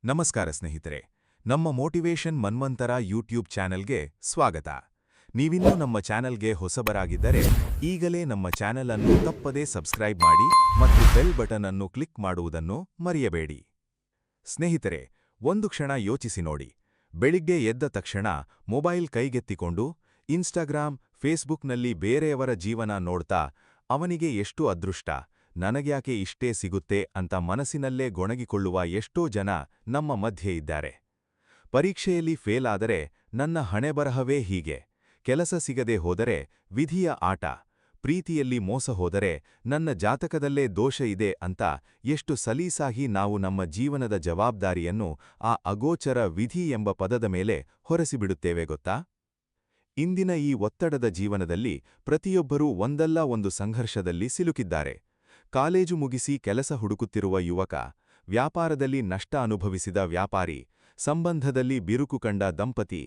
ನಮಸ್ಕಾರ ಸ್ನೇಹಿತರೆ, ನಮ್ಮ ಮೋಟಿವೇಶನ್ ಮನ್ವಂತರ ಯೂಟ್ಯೂಬ್ ಚಾನೆಲ್ಗೆ ಸ್ವಾಗತ. ನೀವಿನ್ನೂ ನಮ್ಮ ಚಾನೆಲ್ಗೆ ಹೊಸಬರಾಗಿದ್ದರೆ ಈಗಲೇ ನಮ್ಮ ಚಾನೆಲ್ ಅನ್ನು ತಪ್ಪದೇ ಸಬ್ಸ್ಕ್ರೈಬ್ ಮಾಡಿ ಮತ್ತು ಬೆಲ್ ಬಟನ್ ಅನ್ನು ಕ್ಲಿಕ್ ಮಾಡುವುದನ್ನು ಮರೆಯಬೇಡಿ. ಸ್ನೇಹಿತರೆ, ಒಂದು ಕ್ಷಣ ಯೋಚಿಸಿ ನೋಡಿ. ಬೆಳಿಗ್ಗೆ ಎದ್ದ ತಕ್ಷಣ ಮೊಬೈಲ್ ಕೈಗೆತ್ತಿಕೊಂಡು ಇನ್ಸ್ಟಾಗ್ರಾಮ್, ಫೇಸ್ಬುಕ್ನಲ್ಲಿ ಬೇರೆಯವರ ಜೀವನ ನೋಡ್ತಾ ಅವನಿಗೆ ಎಷ್ಟು ಅದೃಷ್ಟ, ನನಗ್ಯಾಕೆ ಇಷ್ಟೇ ಸಿಗುತ್ತೆ ಅಂತ ಮನಸ್ಸಿನಲ್ಲೇ ಗೊಣಗಿಕೊಳ್ಳುವ ಎಷ್ಟೋ ಜನ ನಮ್ಮ ಮಧ್ಯೆ ಇದ್ದಾರೆ. ಪರೀಕ್ಷೆಯಲ್ಲಿ ಫೇಲ್ ಆದರೆ ನನ್ನ ಹಣೆಬರಹವೇ ಹೀಗೆ, ಕೆಲಸ ಸಿಗದೆ ಹೋದರೆ ವಿಧಿಯ ಆಟ, ಪ್ರೀತಿಯಲ್ಲಿ ಮೋಸ ಹೋದರೆ ನನ್ನ ಜಾತಕದಲ್ಲೇ ದೋಷ ಇದೆ ಅಂತ ಎಷ್ಟು ಸಲೀಸಾಗಿ ನಾವು ನಮ್ಮ ಜೀವನದ ಜವಾಬ್ದಾರಿಯನ್ನು ಆ ಅಗೋಚರ ವಿಧಿ ಎಂಬ ಪದದ ಮೇಲೆ ಹೊರಸಿಬಿಡುತ್ತೇವೆ ಗೊತ್ತಾ? ಇಂದಿನ ಈ ಒತ್ತಡದ ಜೀವನದಲ್ಲಿ ಪ್ರತಿಯೊಬ್ಬರೂ ಒಂದಲ್ಲ ಒಂದು ಸಂಘರ್ಷದಲ್ಲಿ ಸಿಲುಕಿದ್ದಾರೆ. ಕಾಲೇಜು ಮುಗಿಸಿ ಕೆಲಸ ಹುಡುಕುತ್ತಿರುವ ಯುವಕ, ವ್ಯಾಪಾರದಲ್ಲಿ ನಷ್ಟ ಅನುಭವಿಸಿದ ವ್ಯಾಪಾರಿ, ಸಂಬಂಧದಲ್ಲಿ ಬಿರುಕು ಕಂಡ ದಂಪತಿ,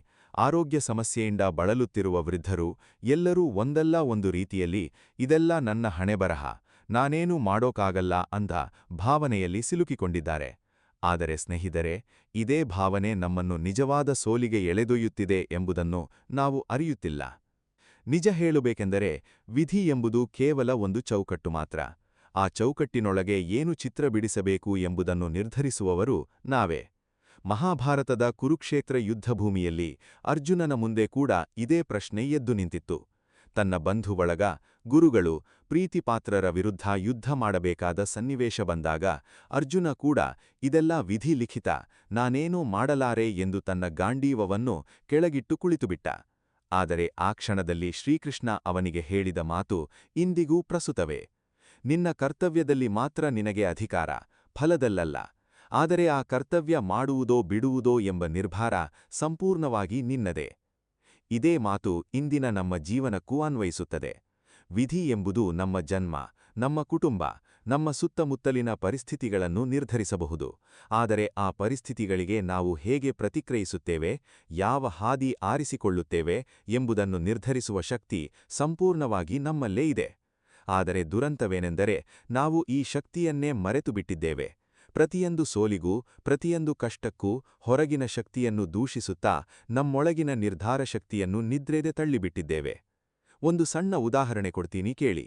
ಆರೋಗ್ಯ ಸಮಸ್ಯೆಯಿಂದ ಬಳಲುತ್ತಿರುವ ವೃದ್ಧರು ಎಲ್ಲರೂ ಒಂದಲ್ಲ ಒಂದು ರೀತಿಯಲ್ಲಿ ಇದೆಲ್ಲ ನನ್ನ ಹಣೆಬರಹ, ನಾನೇನೂ ಮಾಡೋಕ್ಕಾಗಲ್ಲ ಅಂತ ಭಾವನೆಯಲ್ಲಿ ಸಿಲುಕಿಕೊಂಡಿದ್ದಾರೆ. ಆದರೆ ಸ್ನೇಹಿತರೆ, ಇದೇ ಭಾವನೆ ನಮ್ಮನ್ನು ನಿಜವಾದ ಸೋಲಿಗೆ ಎಳೆದೊಯ್ಯುತ್ತಿದೆ ಎಂಬುದನ್ನು ನಾವು ಅರಿಯುತ್ತಿಲ್ಲ. ನಿಜ ಹೇಳಬೇಕೆಂದರೆ ವಿಧಿ ಎಂಬುದು ಕೇವಲ ಒಂದು ಚೌಕಟ್ಟು ಮಾತ್ರ. ಆ ಚೌಕಟ್ಟಿನೊಳಗೆ ಏನು ಚಿತ್ರ ಬಿಡಿಸಬೇಕು ಎಂಬುದನ್ನು ನಿರ್ಧರಿಸುವವರು ನಾವೇ. ಮಹಾಭಾರತದ ಕುರುಕ್ಷೇತ್ರ ಯುದ್ಧಭೂಮಿಯಲ್ಲಿ ಅರ್ಜುನನ ಮುಂದೆ ಕೂಡ ಇದೇ ಪ್ರಶ್ನೆ ಎದ್ದು ನಿಂತಿತ್ತು. ತನ್ನ ಬಂಧು ಬಳಗ, ಗುರುಗಳು, ಪ್ರೀತಿಪಾತ್ರರ ವಿರುದ್ಧ ಯುದ್ಧ ಮಾಡಬೇಕಾದ ಸನ್ನಿವೇಶ ಬಂದಾಗ ಅರ್ಜುನ ಕೂಡ ಇದೆಲ್ಲ ವಿಧಿ ಲಿಖಿತ, ನಾನೇನೂ ಮಾಡಲಾರೆ ಎಂದು ತನ್ನ ಗಾಂಡೀವವನ್ನು ಕೆಳಗಿಟ್ಟು ಕುಳಿತುಬಿಟ್ಟ. ಆದರೆ ಆ ಕ್ಷಣದಲ್ಲಿ ಶ್ರೀಕೃಷ್ಣ ಅವನಿಗೆ ಹೇಳಿದ ಮಾತು ಇಂದಿಗೂ ಪ್ರಸ್ತುತವೇ. ನಿನ್ನ ಕರ್ತವ್ಯದಲ್ಲಿ ಮಾತ್ರ ನಿನಗೆ ಅಧಿಕಾರ, ಫಲದಲ್ಲಲ್ಲ. ಆದರೆ ಆ ಕರ್ತವ್ಯ ಮಾಡುವುದೋ ಬಿಡುವುದೋ ಎಂಬ ನಿರ್ಧಾರ ಸಂಪೂರ್ಣವಾಗಿ ನಿನ್ನದೇ. ಇದೇ ಮಾತು ಇಂದಿನ ನಮ್ಮ ಜೀವನಕ್ಕೂ ಅನ್ವಯಿಸುತ್ತದೆ. ವಿಧಿ ಎಂಬುದು ನಮ್ಮ ಜನ್ಮ, ನಮ್ಮ ಕುಟುಂಬ, ನಮ್ಮ ಸುತ್ತಮುತ್ತಲಿನ ಪರಿಸ್ಥಿತಿಗಳನ್ನು ನಿರ್ಧರಿಸಬಹುದು. ಆದರೆ ಆ ಪರಿಸ್ಥಿತಿಗಳಿಗೆ ನಾವು ಹೇಗೆ ಪ್ರತಿಕ್ರಿಯಿಸುತ್ತೇವೆ, ಯಾವ ಹಾದಿ ಆರಿಸಿಕೊಳ್ಳುತ್ತೇವೆ ಎಂಬುದನ್ನು ನಿರ್ಧರಿಸುವ ಶಕ್ತಿ ಸಂಪೂರ್ಣವಾಗಿ ನಮ್ಮಲ್ಲೇ ಇದೆ. ಆದರೆ ದುರಂತವೇನೆಂದರೆ ನಾವು ಈ ಶಕ್ತಿಯನ್ನೇ ಮರೆತುಬಿಟ್ಟಿದ್ದೇವೆ. ಪ್ರತಿಯೊಂದು ಸೋಲಿಗೂ, ಪ್ರತಿಯೊಂದು ಕಷ್ಟಕ್ಕೂ ಹೊರಗಿನ ಶಕ್ತಿಯನ್ನು ದೂಷಿಸುತ್ತಾ ನಮ್ಮೊಳಗಿನ ನಿರ್ಧಾರ ಶಕ್ತಿಯನ್ನು ನಿದ್ರೆದೆ ತಳ್ಳಿಬಿಟ್ಟಿದ್ದೇವೆ. ಒಂದು ಸಣ್ಣ ಉದಾಹರಣೆ ಕೊಡ್ತೀನಿ ಕೇಳಿ.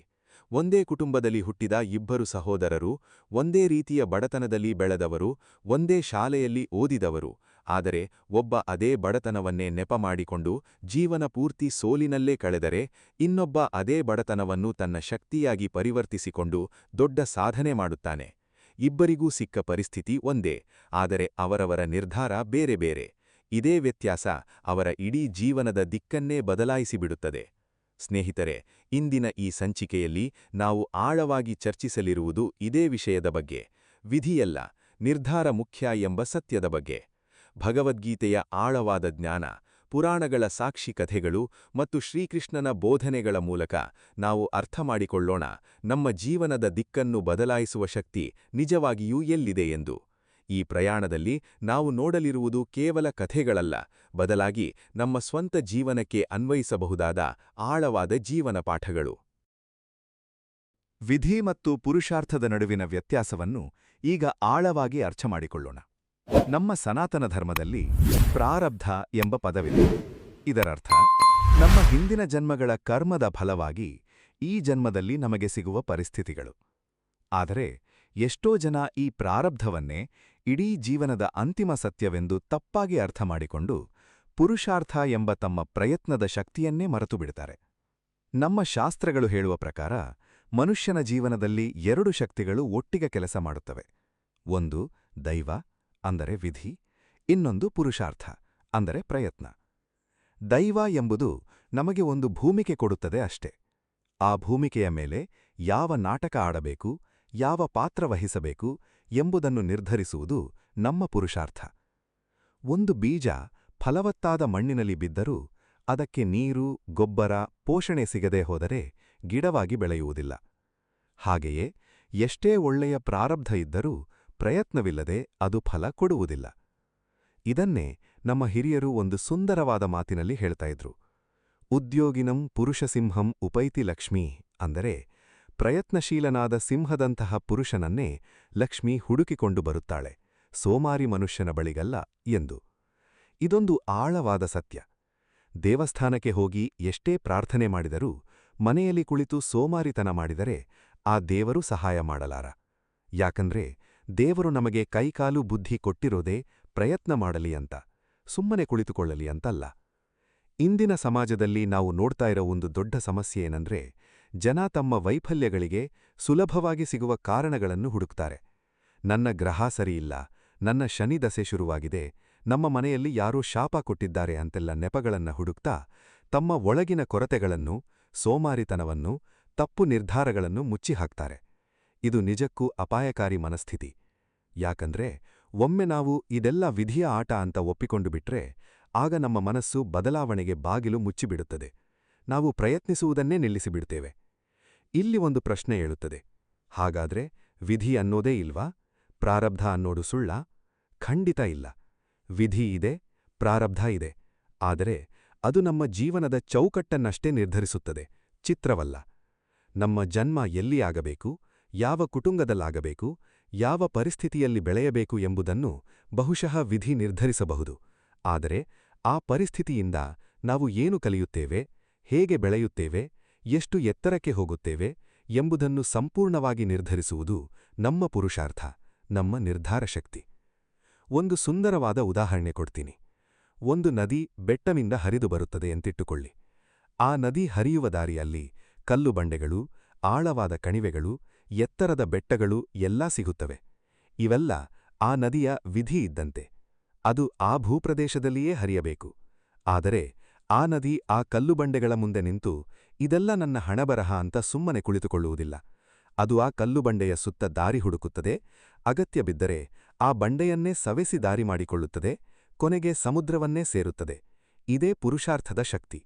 ಒಂದೇ ಕುಟುಂಬದಲ್ಲಿ ಹುಟ್ಟಿದ ಇಬ್ಬರು ಸಹೋದರರು, ಒಂದೇ ರೀತಿಯ ಬಡತನದಲ್ಲಿ ಬೆಳೆದವರು, ಒಂದೇ ಶಾಲೆಯಲ್ಲಿ ಓದಿದವರು. ಆದರೆ ಒಬ್ಬ ಅದೇ ಬಡತನವನ್ನೇ ನೆಪ ಮಾಡಿಕೊಂಡು ಜೀವನ ಪೂರ್ತಿ ಸೋಲಿನಲ್ಲೇ ಕಳೆದರೆ, ಇನ್ನೊಬ್ಬ ಅದೇ ಬಡತನವನ್ನು ತನ್ನ ಶಕ್ತಿಯಾಗಿ ಪರಿವರ್ತಿಸಿಕೊಂಡು ದೊಡ್ಡ ಸಾಧನೆ ಮಾಡುತ್ತಾನೆ. ಇಬ್ಬರಿಗೂ ಸಿಕ್ಕ ಪರಿಸ್ಥಿತಿ ಒಂದೇ, ಆದರೆ ಅವರವರ ನಿರ್ಧಾರ ಬೇರೆ ಬೇರೆ. ಇದೇ ವ್ಯತ್ಯಾಸ ಅವರ ಇಡೀ ಜೀವನದ ದಿಕ್ಕನ್ನೇ ಬದಲಾಯಿಸಿಬಿಡುತ್ತದೆ. ಸ್ನೇಹಿತರೆ, ಇಂದಿನ ಈ ಸಂಚಿಕೆಯಲ್ಲಿ ನಾವು ಆಳವಾಗಿ ಚರ್ಚಿಸಲಿರುವುದು ಇದೇ ವಿಷಯದ ಬಗ್ಗೆ. ವಿಧಿಯಲ್ಲ, ನಿರ್ಧಾರ ಮುಖ್ಯ ಎಂಬ ಸತ್ಯದ ಬಗ್ಗೆ. ಭಗವದ್ಗೀತೆಯ ಆಳವಾದ ಜ್ಞಾನ, ಪುರಾಣಗಳ ಸಾಕ್ಷಿ ಕಥೆಗಳು ಮತ್ತು ಶ್ರೀಕೃಷ್ಣನ ಬೋಧನೆಗಳ ಮೂಲಕ ನಾವು ಅರ್ಥಮಾಡಿಕೊಳ್ಳೋಣ ನಮ್ಮ ಜೀವನದ ದಿಕ್ಕನ್ನು ಬದಲಾಯಿಸುವ ಶಕ್ತಿ ನಿಜವಾಗಿಯೂ ಎಲ್ಲಿದೆ ಎಂದು. ಈ ಪ್ರಯಾಣದಲ್ಲಿ ನಾವು ನೋಡಲಿರುವುದು ಕೇವಲ ಕಥೆಗಳಲ್ಲ, ಬದಲಾಗಿ ನಮ್ಮ ಸ್ವಂತ ಜೀವನಕ್ಕೆ ಅನ್ವಯಿಸಬಹುದಾದ ಆಳವಾದ ಜೀವನ ಪಾಠಗಳು. ವಿಧಿ ಮತ್ತು ಪುರುಷಾರ್ಥದ ನಡುವಿನ ವ್ಯತ್ಯಾಸವನ್ನು ಈಗ ಆಳವಾಗಿ ಅರ್ಥಮಾಡಿಕೊಳ್ಳೋಣ. ನಮ್ಮ ಸನಾತನ ಧರ್ಮದಲ್ಲಿ ಪ್ರಾರಬ್ಧ ಎಂಬ ಪದವಿದೆ. ಇದರರ್ಥ ನಮ್ಮ ಹಿಂದಿನ ಜನ್ಮಗಳ ಕರ್ಮದ ಫಲವಾಗಿ ಈ ಜನ್ಮದಲ್ಲಿ ನಮಗೆ ಸಿಗುವ ಪರಿಸ್ಥಿತಿಗಳು. ಆದರೆ ಎಷ್ಟೋ ಜನ ಈ ಪ್ರಾರಬ್ಧವನ್ನೇ ಇಡೀ ಜೀವನದ ಅಂತಿಮ ಸತ್ಯವೆಂದು ತಪ್ಪಾಗಿ ಅರ್ಥಮಾಡಿಕೊಂಡು ಪುರುಷಾರ್ಥ ಎಂಬ ತಮ್ಮ ಪ್ರಯತ್ನದ ಶಕ್ತಿಯನ್ನೇ ಮರೆತುಬಿಡ್ತಾರೆ. ನಮ್ಮ ಶಾಸ್ತ್ರಗಳು ಹೇಳುವ ಪ್ರಕಾರ ಮನುಷ್ಯನ ಜೀವನದಲ್ಲಿ ಎರಡು ಶಕ್ತಿಗಳು ಒಟ್ಟಿಗೆ ಕೆಲಸ ಮಾಡುತ್ತವೆ. ಒಂದು ದೈವ ಅಂದರೆ ವಿಧಿ, ಇನ್ನೊಂದು ಪುರುಷಾರ್ಥ ಅಂದರೆ ಪ್ರಯತ್ನ. ದೈವ ಎಂಬುದು ನಮಗೆ ಒಂದು ಭೂಮಿಕೆ ಕೊಡುತ್ತದೆ ಅಷ್ಟೆ. ಆ ಭೂಮಿಕೆಯ ಮೇಲೆ ಯಾವ ನಾಟಕ ಆಡಬೇಕು, ಯಾವ ಪಾತ್ರ ವಹಿಸಬೇಕು ಎಂಬುದನ್ನು ನಿರ್ಧರಿಸುವುದು ನಮ್ಮ ಪುರುಷಾರ್ಥ. ಒಂದು ಬೀಜ ಫಲವತ್ತಾದ ಮಣ್ಣಿನಲ್ಲಿ ಬಿದ್ದರೂ ಅದಕ್ಕೆ ನೀರು, ಗೊಬ್ಬರ, ಪೋಷಣೆ ಸಿಗದೆ ಹೋದರೆ ಗಿಡವಾಗಿ ಬೆಳೆಯುವುದಿಲ್ಲ. ಹಾಗೆಯೇ ಎಷ್ಟೇ ಒಳ್ಳೆಯ ಪ್ರಾರಬ್ಧ ಇದ್ದರೂ ಪ್ರಯತ್ನವಿಲ್ಲದೆ ಅದು ಫಲ ಕೊಡುವುದಿಲ್ಲ. ಇದನ್ನೇ ನಮ್ಮ ಹಿರಿಯರು ಒಂದು ಸುಂದರವಾದ ಮಾತಿನಲ್ಲಿ ಹೇಳ್ತಾ ಇದ್ರು. ಉದ್ಯೋಗಿನಂ ಪುರುಷಸಿಂಹಂ ಉಪೈತಿ ಲಕ್ಷ್ಮೀ ಅಂದರೆ ಪ್ರಯತ್ನಶೀಲನಾದ ಸಿಂಹದಂತಹ ಪುರುಷನನ್ನೇ ಲಕ್ಷ್ಮಿ ಹುಡುಕಿಕೊಂಡು ಬರುತ್ತಾಳೆ, ಸೋಮಾರಿ ಮನುಷ್ಯನ ಬಳಿಗಲ್ಲ ಎಂದು. ಇದೊಂದು ಆಳವಾದ ಸತ್ಯ. ದೇವಸ್ಥಾನಕ್ಕೆ ಹೋಗಿ ಎಷ್ಟೇ ಪ್ರಾರ್ಥನೆ ಮಾಡಿದರೂ ಮನೆಯಲ್ಲಿ ಕುಳಿತು ಸೋಮಾರಿತನ ಮಾಡಿದರೆ ಆ ದೇವರು ಸಹಾಯ ಮಾಡಲಾರ. ಯಾಕಂದ್ರೆ ದೇವರು ನಮಗೆ ಕೈಕಾಲು ಬುದ್ಧಿ ಕೊಟ್ಟಿರೋದೇ ಪ್ರಯತ್ನ ಮಾಡಲಿ ಅಂತ, ಸುಮ್ಮನೆ ಕುಳಿತುಕೊಳ್ಳಲಿ ಅಂತಲ್ಲ. ಇಂದಿನ ಸಮಾಜದಲ್ಲಿ ನಾವು ನೋಡ್ತಾ ಇರೋ ಒಂದು ದೊಡ್ಡ ಸಮಸ್ಯೆ ಏನಂದ್ರೆ, ಜನ ತಮ್ಮ ವೈಫಲ್ಯಗಳಿಗೆ ಸುಲಭವಾಗಿ ಸಿಗುವ ಕಾರಣಗಳನ್ನು ಹುಡುಕ್ತಾರೆ. ನನ್ನ ಗ್ರಹ ಸರಿಯಿಲ್ಲ, ನನ್ನ ಶನಿ ದಸೆ ಶುರುವಾಗಿದೆ, ನಮ್ಮ ಮನೆಯಲ್ಲಿ ಯಾರೋ ಶಾಪ ಕೊಟ್ಟಿದ್ದಾರೆ ಅಂತೆಲ್ಲ ನೆಪಗಳನ್ನ ಹುಡುಕ್ತಾ ತಮ್ಮ ಒಳಗಿನ ಕೊರತೆಗಳನ್ನು, ಸೋಮಾರಿತನವನ್ನು, ತಪ್ಪು ನಿರ್ಧಾರಗಳನ್ನು ಮುಚ್ಚಿಹಾಕ್ತಾರೆ. ಇದು ನಿಜಕ್ಕೂ ಅಪಾಯಕಾರಿ ಮನಸ್ಥಿತಿ. ಯಾಕಂದ್ರೆ ಒಮ್ಮೆ ನಾವು ಇದೆಲ್ಲ ವಿಧಿಯ ಆಟ ಅಂತ ಒಪ್ಪಿಕೊಂಡು ಬಿಟ್ರೆ ಆಗ ನಮ್ಮ ಮನಸ್ಸು ಬದಲಾವಣೆಗೆ ಬಾಗಿಲು ಮುಚ್ಚಿಬಿಡುತ್ತದೆ. ನಾವು ಪ್ರಯತ್ನಿಸುವುದನ್ನೇ ನಿಲ್ಲಿಸಿಬಿಡ್ತೇವೆ. ಇಲ್ಲಿ ಒಂದು ಪ್ರಶ್ನೆ ಏಳುತ್ತದೆ. ಹಾಗಾದ್ರೆ ವಿಧಿ ಅನ್ನೋದೇ ಇಲ್ವಾ? ಪ್ರಾರಬ್ಧ ಅನ್ನೋದು ಸುಳ್ಳ? ಖಂಡಿತ ಇಲ್ಲ. ವಿಧಿ ಇದೆ, ಪ್ರಾರಬ್ಧ ಇದೆ. ಆದರೆ ಅದು ನಮ್ಮ ಜೀವನದ ಚೌಕಟ್ಟನ್ನಷ್ಟೇ ನಿರ್ಧರಿಸುತ್ತದೆ, ಚಿತ್ರವಲ್ಲ. ನಮ್ಮ ಜನ್ಮ ಎಲ್ಲಿ ಆಗಬೇಕು, ಯಾವ ಕುಟುಂಬದಲ್ಲಾಗಬೇಕು, ಯಾವ ಪರಿಸ್ಥಿತಿಯಲ್ಲಿ ಬೆಳೆಯಬೇಕು ಎಂಬುದನ್ನು ಬಹುಶಃ ವಿಧಿ ನಿರ್ಧರಿಸಬಹುದು. ಆದರೆ ಆ ಪರಿಸ್ಥಿತಿಯಿಂದ ನಾವು ಏನು ಕಲಿಯುತ್ತೇವೆ, ಹೇಗೆ ಬೆಳೆಯುತ್ತೇವೆ, ಎಷ್ಟು ಎತ್ತರಕ್ಕೆ ಹೋಗುತ್ತೇವೆ ಎಂಬುದನ್ನು ಸಂಪೂರ್ಣವಾಗಿ ನಿರ್ಧರಿಸುವುದು ನಮ್ಮ ಪುರುಷಾರ್ಥ, ನಮ್ಮ ನಿರ್ಧಾರ ಶಕ್ತಿ. ಒಂದು ಸುಂದರವಾದ ಉದಾಹರಣೆ ಕೊಡ್ತೀನಿ. ಒಂದು ನದಿ ಬೆಟ್ಟದಿಂದ ಹರಿದು ಬರುತ್ತದೆ ಎಂತಿಟ್ಟುಕೊಳ್ಳಿ. ಆ ನದಿ ಹರಿಯುವ ದಾರಿಯಲ್ಲಿ ಕಲ್ಲು ಬಂಡೆಗಳು, ಆಳವಾದ ಕಣಿವೆಗಳು, ಎತ್ತರದ ಬೆಟ್ಟಗಳು ಎಲ್ಲಾ ಸಿಗುತ್ತವೆ. ಇವೆಲ್ಲ ಆ ನದಿಯ ವಿಧಿ ಇದ್ದಂತೆ. ಅದು ಆ ಭೂಪ್ರದೇಶದಲ್ಲಿಯೇ ಹರಿಯಬೇಕು. ಆದರೆ ಆ ನದಿ ಆ ಕಲ್ಲುಬಂಡೆಗಳ ಮುಂದೆ ನಿಂತು ಇದೆಲ್ಲ ನನ್ನ ಹಣಬರಹ ಅಂತ ಸುಮ್ಮನೆ ಕುಳಿತುಕೊಳ್ಳುವುದಿಲ್ಲ. ಅದು ಆ ಕಲ್ಲುಬಂಡೆಯ ಸುತ್ತ ದಾರಿ ಹುಡುಕುತ್ತದೆ, ಅಗತ್ಯ ಬಿದ್ದರೆ ಆ ಬಂಡೆಯನ್ನೇ ಸವೆಸಿ ದಾರಿ ಮಾಡಿಕೊಳ್ಳುತ್ತದೆ, ಕೊನೆಗೆ ಸಮುದ್ರವನ್ನೇ ಸೇರುತ್ತದೆ. ಇದೇ ಪುರುಷಾರ್ಥದ ಶಕ್ತಿ.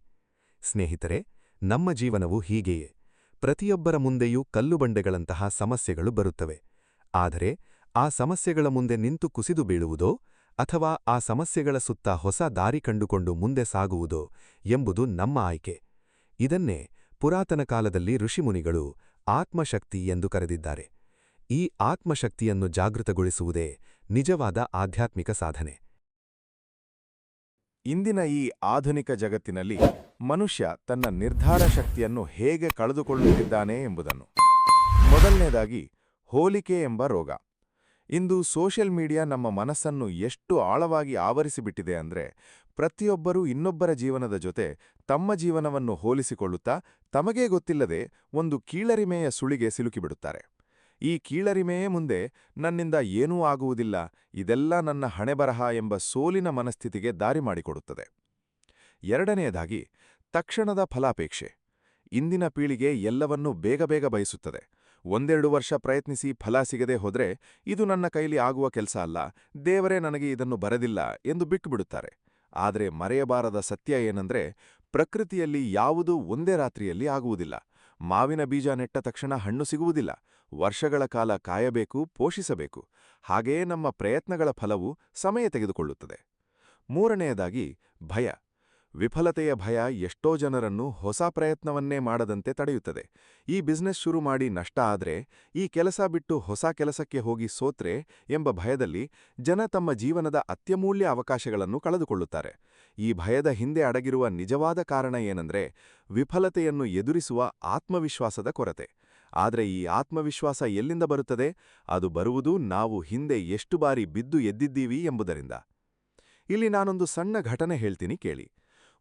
ಸ್ನೇಹಿತರೆ, ನಮ್ಮ ಜೀವನವು ಹೀಗೆಯೇ. ಪ್ರತಿಯೊಬ್ಬರ ಮುಂದೆಯೂ ಕಲ್ಲುಬಂಡೆಗಳಂತಹ ಸಮಸ್ಯೆಗಳು ಬರುತ್ತವೆ. ಆದರೆ ಆ ಸಮಸ್ಯೆಗಳ ಮುಂದೆ ನಿಂತು ಕುಸಿದು ಬೀಳುವುದೋ ಅಥವಾ ಆ ಸಮಸ್ಯೆಗಳ ಸುತ್ತ ಹೊಸ ದಾರಿ ಕಂಡುಕೊಂಡು ಮುಂದೆ ಸಾಗುವುದೋ ಎಂಬುದು ನಮ್ಮ ಆಯ್ಕೆ. ಇದನ್ನೇ ಪುರಾತನ ಕಾಲದಲ್ಲಿ ಋಷಿಮುನಿಗಳು ಆತ್ಮಶಕ್ತಿ ಎಂದು ಕರೆದಿದ್ದಾರೆ. ಈ ಆತ್ಮಶಕ್ತಿಯನ್ನು ಜಾಗೃತಗೊಳಿಸುವುದೇ ನಿಜವಾದ ಆಧ್ಯಾತ್ಮಿಕ ಸಾಧನೆ. ಇಂದಿನ ಈ ಆಧುನಿಕ ಜಗತ್ತಿನಲ್ಲಿ ಮನುಷ್ಯ ತನ್ನ ನಿರ್ಧಾರ ಶಕ್ತಿಯನ್ನು ಹೇಗೆ ಕಳೆದುಕೊಳ್ಳುತ್ತಿದ್ದಾನೆ ಎಂಬುದನ್ನು. ಮೊದಲನೇದಾಗಿ ಹೋಲಿಕೆ ಎಂಬ ರೋಗ. ಇಂದು ಸೋಷಿಯಲ್ ಮೀಡಿಯಾ ನಮ್ಮ ಮನಸ್ಸನ್ನು ಎಷ್ಟು ಆಳವಾಗಿ ಆವರಿಸಿಬಿಟ್ಟಿದೆ ಅಂದ್ರೆ, ಪ್ರತಿಯೊಬ್ಬರೂ ಇನ್ನೊಬ್ಬರ ಜೀವನದ ಜೊತೆ ತಮ್ಮ ಜೀವನವನ್ನು ಹೋಲಿಸಿಕೊಳ್ಳುತ್ತಾ ತಮಗೇ ಗೊತ್ತಿಲ್ಲದೆ ಒಂದು ಕೀಳರಿಮೆಯ ಸುಳಿಗೆ ಸಿಲುಕಿಬಿಡುತ್ತಾರೆ. ಈ ಕೀಳರಿಮೆಯೇ ಮುಂದೆ ನನ್ನಿಂದ ಏನೂ ಆಗುವುದಿಲ್ಲ, ಇದೆಲ್ಲ ನನ್ನ ಹಣೆಬರಹ ಎಂಬ ಸೋಲಿನ ಮನಸ್ಥಿತಿಗೆ ದಾರಿ ಮಾಡಿಕೊಡುತ್ತದೆ. ಎರಡನೆಯದಾಗಿ ತಕ್ಷಣದ ಫಲಾಪೇಕ್ಷೆ. ಇಂದಿನ ಪೀಳಿಗೆ ಎಲ್ಲವನ್ನೂ ಬೇಗ ಬೇಗ ಬಯಸುತ್ತದೆ. 1-2 ವರ್ಷ ಪ್ರಯತ್ನಿಸಿ ಫಲ ಸಿಗದೆ ಹೋದ್ರೆ ಇದು ನನ್ನ ಕೈಲಿ ಆಗುವ ಕೆಲಸ ಅಲ್ಲ, ದೇವರೇ ನನಗೆ ಇದನ್ನು ಬರೆದಿಲ್ಲ ಎಂದು ಬಿಟ್ಟುಬಿಡುತ್ತಾರೆ. ಆದರೆ ಮರೆಯಬಾರದ ಸತ್ಯ ಏನಂದ್ರೆ, ಪ್ರಕೃತಿಯಲ್ಲಿ ಯಾವುದೂ ಒಂದೇ ರಾತ್ರಿಯಲ್ಲಿ ಆಗುವುದಿಲ್ಲ. ಮಾವಿನ ಬೀಜ ನೆಟ್ಟ ತಕ್ಷಣ ಹಣ್ಣು ಸಿಗುವುದಿಲ್ಲ. ವರ್ಷಗಳ ಕಾಲ ಕಾಯಬೇಕು, ಪೋಷಿಸಬೇಕು. ಹಾಗೆಯೇ ನಮ್ಮ ಪ್ರಯತ್ನಗಳ ಫಲವು ಸಮಯ ತೆಗೆದುಕೊಳ್ಳುತ್ತದೆ. ಮೂರನೆಯದಾಗಿ ಭಯ. ವಿಫಲತೆಯ ಭಯ ಎಷ್ಟೋ ಜನರನ್ನು ಹೊಸ ಪ್ರಯತ್ನವನ್ನೇ ಮಾಡದಂತೆ ತಡೆಯುತ್ತದೆ. ಈ ಬಿಸ್ನೆಸ್ ಶುರು ಮಾಡಿ ನಷ್ಟ ಆದ್ರೆ, ಈ ಕೆಲಸ ಬಿಟ್ಟು ಹೊಸ ಕೆಲಸಕ್ಕೆ ಹೋಗಿ ಸೋತ್ರೆ ಎಂಬ ಭಯದಲ್ಲಿ ಜನ ತಮ್ಮ ಜೀವನದ ಅತ್ಯಮೂಲ್ಯ ಅವಕಾಶಗಳನ್ನು ಕಳೆದುಕೊಳ್ಳುತ್ತಾರೆ. ಈ ಭಯದ ಹಿಂದೆ ಅಡಗಿರುವ ನಿಜವಾದ ಕಾರಣ ಏನಂದ್ರೆ, ವಿಫಲತೆಯನ್ನು ಎದುರಿಸುವ ಆತ್ಮವಿಶ್ವಾಸದ ಕೊರತೆ. ಆದರೆ ಈ ಆತ್ಮವಿಶ್ವಾಸ ಎಲ್ಲಿಂದ ಬರುತ್ತದೆ? ಅದು ಬರುವುದು ನಾವು ಹಿಂದೆ ಎಷ್ಟು ಬಾರಿ ಬಿದ್ದು ಎದ್ದಿದ್ದೀವಿ ಎಂಬುದರಿಂದ. ಇಲ್ಲಿ ನಾನೊಂದು ಸಣ್ಣ ಘಟನೆ ಹೇಳ್ತೀನಿ ಕೇಳಿ.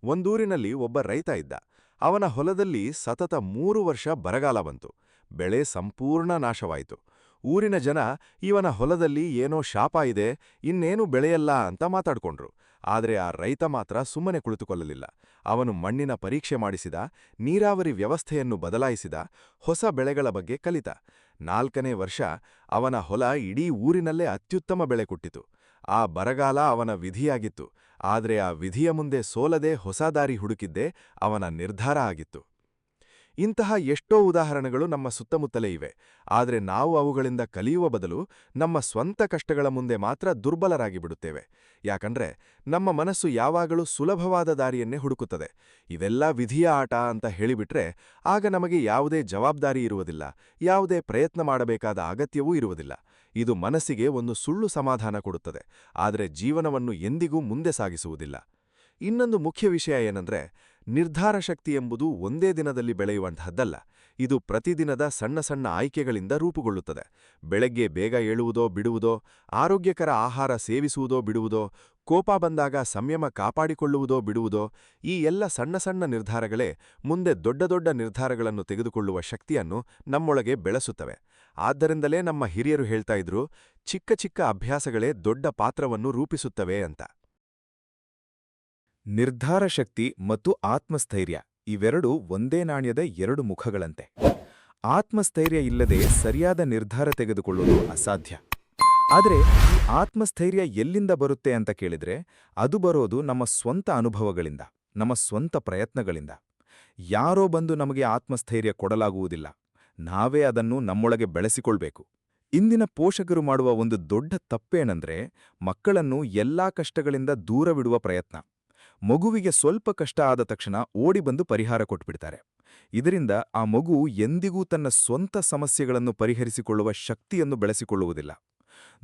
ಒಂದೂರಿನಲ್ಲಿ ಒಬ್ಬ ರೈತ ಇದ್ದ. ಅವನ ಹೊಲದಲ್ಲಿ ಸತತ 3 ವರ್ಷ ಬರಗಾಲ ಬಂತು. ಬೆಳೆ ಸಂಪೂರ್ಣ ನಾಶವಾಯಿತು. ಊರಿನ ಜನ ಇವನ ಹೊಲದಲ್ಲಿ ಏನೋ ಶಾಪ ಇದೆ, ಇನ್ನೇನು ಬೆಳೆಯಲ್ಲ ಅಂತ ಮಾತಾಡ್ಕೊಂಡ್ರು. ಆದರೆ ಆ ರೈತ ಮಾತ್ರ ಸುಮ್ಮನೆ ಕುಳಿತುಕೊಳ್ಳಲಿಲ್ಲ. ಅವನು ಮಣ್ಣಿನ ಪರೀಕ್ಷೆ ಮಾಡಿಸಿದ, ನೀರಾವರಿ ವ್ಯವಸ್ಥೆಯನ್ನು ಬದಲಾಯಿಸಿದ, ಹೊಸ ಬೆಳೆಗಳ ಬಗ್ಗೆ ಕಲಿತ. 4ನೇ ವರ್ಷ ಅವನ ಹೊಲ ಇಡೀ ಊರಿನಲ್ಲೇ ಅತ್ಯುತ್ತಮ ಬೆಳೆ ಕೊಟ್ಟಿತು. ಆ ಬರಗಾಲ ಅವನ ವಿಧಿಯಾಗಿತ್ತು. ಆದರೆ ಆ ವಿಧಿಯ ಮುಂದೆ ಸೋಲದೆ ಹೊಸ ದಾರಿ ಹುಡುಕಿದ್ದೇ ಅವನ ನಿರ್ಧಾರ ಆಗಿತ್ತು. ಇಂತಹ ಎಷ್ಟೋ ಉದಾಹರಣೆಗಳು ನಮ್ಮ ಸುತ್ತಮುತ್ತಲೇ ಇವೆ. ಆದರೆ ನಾವು ಅವುಗಳಿಂದ ಕಲಿಯುವ ಬದಲು ನಮ್ಮ ಸ್ವಂತ ಕಷ್ಟಗಳ ಮುಂದೆ ಮಾತ್ರ ದುರ್ಬಲರಾಗಿ ಬಿಡುತ್ತೇವೆ. ಯಾಕಂದ್ರೆ ನಮ್ಮ ಮನಸ್ಸು ಯಾವಾಗಲೂ ಸುಲಭವಾದ ದಾರಿಯನ್ನೇ ಹುಡುಕುತ್ತದೆ. ಇದೆಲ್ಲ ವಿಧಿಯ ಆಟ ಅಂತ ಹೇಳಿಬಿಟ್ರೆ ಆಗ ನಮಗೆ ಯಾವುದೇ ಜವಾಬ್ದಾರಿ ಇರುವುದಿಲ್ಲ, ಯಾವುದೇ ಪ್ರಯತ್ನ ಮಾಡಬೇಕಾದ ಅಗತ್ಯವೂ ಇರುವುದಿಲ್ಲ. ಇದು ಮನಸ್ಸಿಗೆ ಒಂದು ಸುಳ್ಳು ಸಮಾಧಾನ ಕೊಡುತ್ತದೆ, ಆದರೆ ಜೀವನವನ್ನು ಎಂದಿಗೂ ಮುಂದೆ ಸಾಗಿಸುವುದಿಲ್ಲ. ಇನ್ನೊಂದು ಮುಖ್ಯ ವಿಷಯ ಏನಂದ್ರೆ, ನಿರ್ಧಾರ ಶಕ್ತಿ ಎಂಬುದು ಒಂದೇ ದಿನದಲ್ಲಿ ಬೆಳೆಯುವಂತಹದ್ದಲ್ಲ. ಇದು ಪ್ರತಿದಿನದ ಸಣ್ಣ ಸಣ್ಣ ಆಯ್ಕೆಗಳಿಂದ ರೂಪುಗೊಳ್ಳುತ್ತದೆ. ಬೆಳಗ್ಗೆ ಬೇಗ ಏಳುವುದೋ ಬಿಡುವುದೋ, ಆರೋಗ್ಯಕರ ಆಹಾರ ಸೇವಿಸುವುದೋ ಬಿಡುವುದೋ, ಕೋಪ ಬಂದಾಗ ಸಂಯಮ ಕಾಪಾಡಿಕೊಳ್ಳುವುದೋ ಬಿಡುವುದೋ, ಈ ಎಲ್ಲ ಸಣ್ಣ ಸಣ್ಣ ನಿರ್ಧಾರಗಳೇ ಮುಂದೆ ದೊಡ್ಡ ದೊಡ್ಡ ನಿರ್ಧಾರಗಳನ್ನು ತೆಗೆದುಕೊಳ್ಳುವ ಶಕ್ತಿಯನ್ನು ನಮ್ಮೊಳಗೆ ಬೆಳೆಸುತ್ತವೆ. ಆದ್ದರಿಂದಲೇ ನಮ್ಮ ಹಿರಿಯರು ಹೇಳ್ತಾ ಇದ್ರು, ಚಿಕ್ಕ ಚಿಕ್ಕ ಅಭ್ಯಾಸಗಳೇ ದೊಡ್ಡ ಪಾತ್ರವನ್ನು ರೂಪಿಸುತ್ತವೆ ಅಂತ. ನಿರ್ಧಾರ ಶಕ್ತಿ ಮತ್ತು ಆತ್ಮಸ್ಥೈರ್ಯ ಇವೆರಡೂ ಒಂದೇ ನಾಣ್ಯದ ಎರಡು ಮುಖಗಳಂತೆ. ಆತ್ಮಸ್ಥೈರ್ಯ ಇಲ್ಲದೆ ಸರಿಯಾದ ನಿರ್ಧಾರ ತೆಗೆದುಕೊಳ್ಳೋದು ಅಸಾಧ್ಯ. ಆದರೆ ಈ ಆತ್ಮಸ್ಥೈರ್ಯ ಎಲ್ಲಿಂದ ಬರುತ್ತೆ ಅಂತ ಕೇಳಿದ್ರೆ, ಅದು ಬರೋದು ನಮ್ಮ ಸ್ವಂತ ಅನುಭವಗಳಿಂದ, ನಮ್ಮ ಸ್ವಂತ ಪ್ರಯತ್ನಗಳಿಂದ. ಯಾರೋ ಬಂದು ನಮಗೆ ಆತ್ಮಸ್ಥೈರ್ಯ ಕೊಡಲಾಗುವುದಿಲ್ಲ, ನಾವೇ ಅದನ್ನು ನಮ್ಮೊಳಗೆ ಬೆಳೆಸಿಕೊಳ್ಬೇಕು. ಇಂದಿನ ಪೋಷಕರು ಮಾಡುವ ಒಂದು ದೊಡ್ಡ ತಪ್ಪೇನೆಂದ್ರೆ, ಮಕ್ಕಳನ್ನು ಎಲ್ಲಾ ಕಷ್ಟಗಳಿಂದ ದೂರವಿಡುವ ಪ್ರಯತ್ನ. ಮಗುವಿಗೆ ಸ್ವಲ್ಪ ಕಷ್ಟ ಆದ ತಕ್ಷಣ ಓಡಿ ಬಂದು ಪರಿಹಾರ ಕೊಟ್ಬಿಡ್ತಾರೆ. ಇದರಿಂದ ಆ ಮಗು ಎಂದಿಗೂ ತನ್ನ ಸ್ವಂತ ಸಮಸ್ಯೆಗಳನ್ನು ಪರಿಹರಿಸಿಕೊಳ್ಳುವ ಶಕ್ತಿಯನ್ನು ಬೆಳೆಸಿಕೊಳ್ಳುವುದಿಲ್ಲ.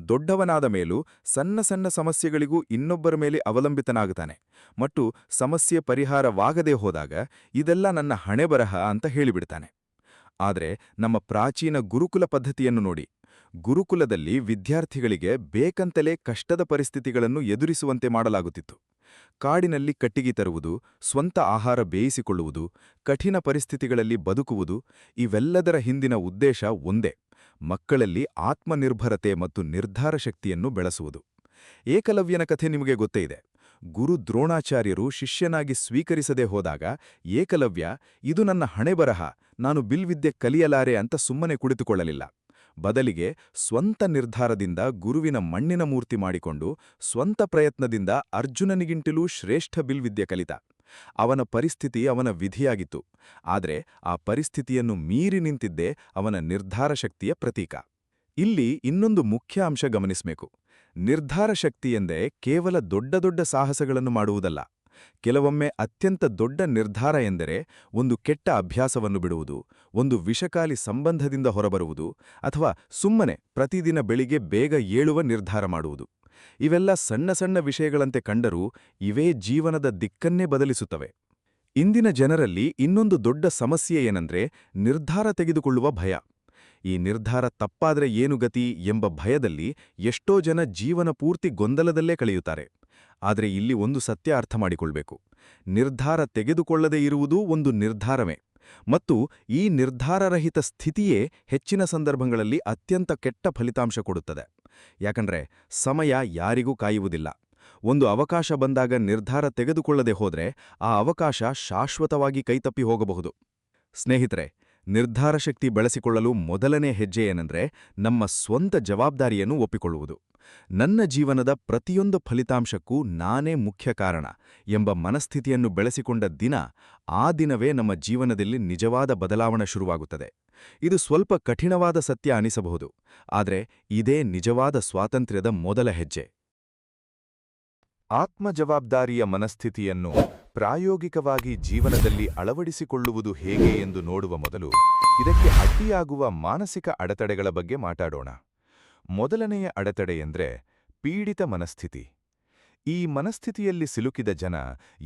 ದೊಡ್ಡವನಾದ ಮೇಲೂ ಸಣ್ಣ ಸಣ್ಣ ಸಮಸ್ಯೆಗಳಿಗೂ ಇನ್ನೊಬ್ಬರ ಮೇಲೆ ಅವಲಂಬಿತನಾಗುತ್ತಾನೆ ಮತ್ತು ಸಮಸ್ಯೆ ಪರಿಹಾರವಾಗದೇ ಹೋದಾಗ ಇದೆಲ್ಲ ನನ್ನ ಹಣೆಬರಹ ಅಂತ ಹೇಳಿಬಿಡ್ತಾನೆ. ಆದರೆ ನಮ್ಮ ಪ್ರಾಚೀನ ಗುರುಕುಲ ಪದ್ಧತಿಯನ್ನು ನೋಡಿ. ಗುರುಕುಲದಲ್ಲಿ ವಿದ್ಯಾರ್ಥಿಗಳಿಗೆ ಬೇಕಂತಲೇ ಕಷ್ಟದ ಪರಿಸ್ಥಿತಿಗಳನ್ನು ಎದುರಿಸುವಂತೆ ಮಾಡಲಾಗುತ್ತಿತ್ತು. ಕಾಡಿನಲ್ಲಿ ಕಟ್ಟಿಗೆ ತರುವುದು, ಸ್ವಂತ ಆಹಾರ ಬೇಯಿಸಿಕೊಳ್ಳುವುದು, ಕಠಿಣ ಪರಿಸ್ಥಿತಿಗಳಲ್ಲಿ ಬದುಕುವುದು, ಇವೆಲ್ಲದರ ಹಿಂದಿನ ಉದ್ದೇಶ ಒಂದೇ: ಮಕ್ಕಳಲ್ಲಿ ಆತ್ಮನಿರ್ಭರತೆ ಮತ್ತು ನಿರ್ಧಾರ ಶಕ್ತಿಯನ್ನು ಬೆಳೆಸುವುದು. ಏಕಲವ್ಯನ ಕಥೆ ನಿಮಗೆ ಗೊತ್ತೇ ಇದೆ. ಗುರು ದ್ರೋಣಾಚಾರ್ಯರು ಶಿಷ್ಯನಾಗಿ ಸ್ವೀಕರಿಸದೆ ಹೋದಾಗ ಏಕಲವ್ಯ, ಇದು ನನ್ನ ಹಣೆಬರಹ, ನಾನು ಬಿಲ್ವಿದ್ಯೆ ಕಲಿಯಲಾರೆ ಅಂತ ಸುಮ್ಮನೆ ಕುಳಿತುಕೊಳ್ಳಲಿಲ್ಲ. ಬದಲಿಗೆ ಸ್ವಂತ ನಿರ್ಧಾರದಿಂದ ಗುರುವಿನ ಮಣ್ಣಿನ ಮೂರ್ತಿ ಮಾಡಿಕೊಂಡು ಸ್ವಂತ ಪ್ರಯತ್ನದಿಂದ ಅರ್ಜುನನಿಗಿಂತಲೂ ಶ್ರೇಷ್ಠ ಬಿಲ್ವಿದ್ಯೆ ಕಲಿತ. ಅವನ ಪರಿಸ್ಥಿತಿ ಅವನ ವಿಧಿಯಾಗಿತ್ತು, ಆದರೆ ಆ ಪರಿಸ್ಥಿತಿಯನ್ನು ಮೀರಿ ನಿಂತಿದ್ದೇ ಅವನ ನಿರ್ಧಾರ ಶಕ್ತಿಯ ಪ್ರತೀಕ. ಇಲ್ಲಿ ಇನ್ನೊಂದು ಮುಖ್ಯ ಅಂಶ ಗಮನಿಸಬೇಕು. ನಿರ್ಧಾರ ಶಕ್ತಿ ಎಂದರೆ ಕೇವಲ ದೊಡ್ಡ ದೊಡ್ಡ ಸಾಹಸಗಳನ್ನು ಮಾಡುವುದಲ್ಲ. ಕೆಲವೊಮ್ಮೆ ಅತ್ಯಂತ ದೊಡ್ಡ ನಿರ್ಧಾರ ಎಂದರೆ ಒಂದು ಕೆಟ್ಟ ಅಭ್ಯಾಸವನ್ನು ಬಿಡುವುದು, ಒಂದು ವಿಷಕಾಲಿ ಸಂಬಂಧದಿಂದ ಹೊರಬರುವುದು, ಅಥವಾ ಸುಮ್ಮನೆ ಪ್ರತಿದಿನ ಬೆಳಿಗ್ಗೆ ಬೇಗ ಏಳುವ ನಿರ್ಧಾರ ಮಾಡುವುದು. ಇವೆಲ್ಲ ಸಣ್ಣ ಸಣ್ಣ ವಿಷಯಗಳಂತೆ ಕಂಡರೂ ಇವೇ ಜೀವನದ ದಿಕ್ಕನ್ನೇ ಬದಲಿಸುತ್ತವೆ. ಇಂದಿನ ಜನರಲ್ಲಿ ಇನ್ನೊಂದು ದೊಡ್ಡ ಸಮಸ್ಯೆ ಏನಂದ್ರೆ ನಿರ್ಧಾರ ತೆಗೆದುಕೊಳ್ಳುವ ಭಯ. ಈ ನಿರ್ಧಾರ ತಪ್ಪಾದ್ರೆ ಏನು ಗತಿ ಎಂಬ ಭಯದಲ್ಲಿ ಎಷ್ಟೋ ಜನ ಜೀವನ ಪೂರ್ತಿ ಗೊಂದಲದಲ್ಲೇ ಕಳೆಯುತ್ತಾರೆ. ಆದರೆ ಇಲ್ಲಿ ಒಂದು ಸತ್ಯ ಅರ್ಥ ಮಾಡಿಕೊಳ್ಬೇಕು. ನಿರ್ಧಾರ ತೆಗೆದುಕೊಳ್ಳದೇ ಇರುವುದೂ ಒಂದು ನಿರ್ಧಾರವೇ, ಮತ್ತು ಈ ನಿರ್ಧಾರರಹಿತ ಸ್ಥಿತಿಯೇ ಹೆಚ್ಚಿನ ಸಂದರ್ಭಗಳಲ್ಲಿ ಅತ್ಯಂತ ಕೆಟ್ಟ ಫಲಿತಾಂಶ ಕೊಡುತ್ತದೆ. ಯಾಕಂದ್ರೆ ಸಮಯ ಯಾರಿಗೂ ಕಾಯುವುದಿಲ್ಲ. ಒಂದು ಅವಕಾಶ ಬಂದಾಗ ನಿರ್ಧಾರ ತೆಗೆದುಕೊಳ್ಳದೆ ಹೋದ್ರೆ ಆ ಅವಕಾಶ ಶಾಶ್ವತವಾಗಿ ಕೈತಪ್ಪಿ ಹೋಗಬಹುದು. ಸ್ನೇಹಿತರೆ, ನಿರ್ಧಾರ ಶಕ್ತಿ ಬೆಳೆಸಿಕೊಳ್ಳಲು ಮೊದಲನೇ ಹೆಜ್ಜೆ ಏನಂದ್ರೆ ನಮ್ಮ ಸ್ವಂತ ಜವಾಬ್ದಾರಿಯನ್ನು ಒಪ್ಪಿಕೊಳ್ಳುವುದು. ನನ್ನ ಜೀವನದ ಪ್ರತಿಯೊಂದು ಫಲಿತಾಂಶಕ್ಕೂ ನಾನೇ ಮುಖ್ಯ ಕಾರಣ ಎಂಬ ಮನಸ್ಥಿತಿಯನ್ನು ಬೆಳೆಸಿಕೊಂಡ ದಿನ, ಆ ದಿನವೇ ನಮ್ಮ ಜೀವನದಲ್ಲಿ ನಿಜವಾದ ಬದಲಾವಣೆ ಶುರುವಾಗುತ್ತದೆ. ಇದು ಸ್ವಲ್ಪ ಕಠಿಣವಾದ ಸತ್ಯ ಅನಿಸಬಹುದು, ಆದರೆ ಇದೇ ನಿಜವಾದ ಸ್ವಾತಂತ್ರ್ಯದ ಮೊದಲ ಹೆಜ್ಜೆ. ಆತ್ಮಜವಾಬ್ದಾರಿಯ ಮನಸ್ಥಿತಿಯನ್ನು ಪ್ರಾಯೋಗಿಕವಾಗಿ ಜೀವನದಲ್ಲಿ ಅಳವಡಿಸಿಕೊಳ್ಳುವುದು ಹೇಗೆ ಎಂದು ನೋಡುವ ಮೊದಲು ಇದಕ್ಕೆ ಅಡ್ಡಿಯಾಗುವ ಮಾನಸಿಕ ಅಡೆತಡೆಗಳ ಬಗ್ಗೆ ಮಾತಾಡೋಣ. ಮೊದಲನೆಯ ಅಡೆತಡೆ ಎಂದ್ರೆ ಪೀಡಿತ ಮನಸ್ಥಿತಿ. ಈ ಮನಸ್ಥಿತಿಯಲ್ಲಿ ಸಿಲುಕಿದ ಜನ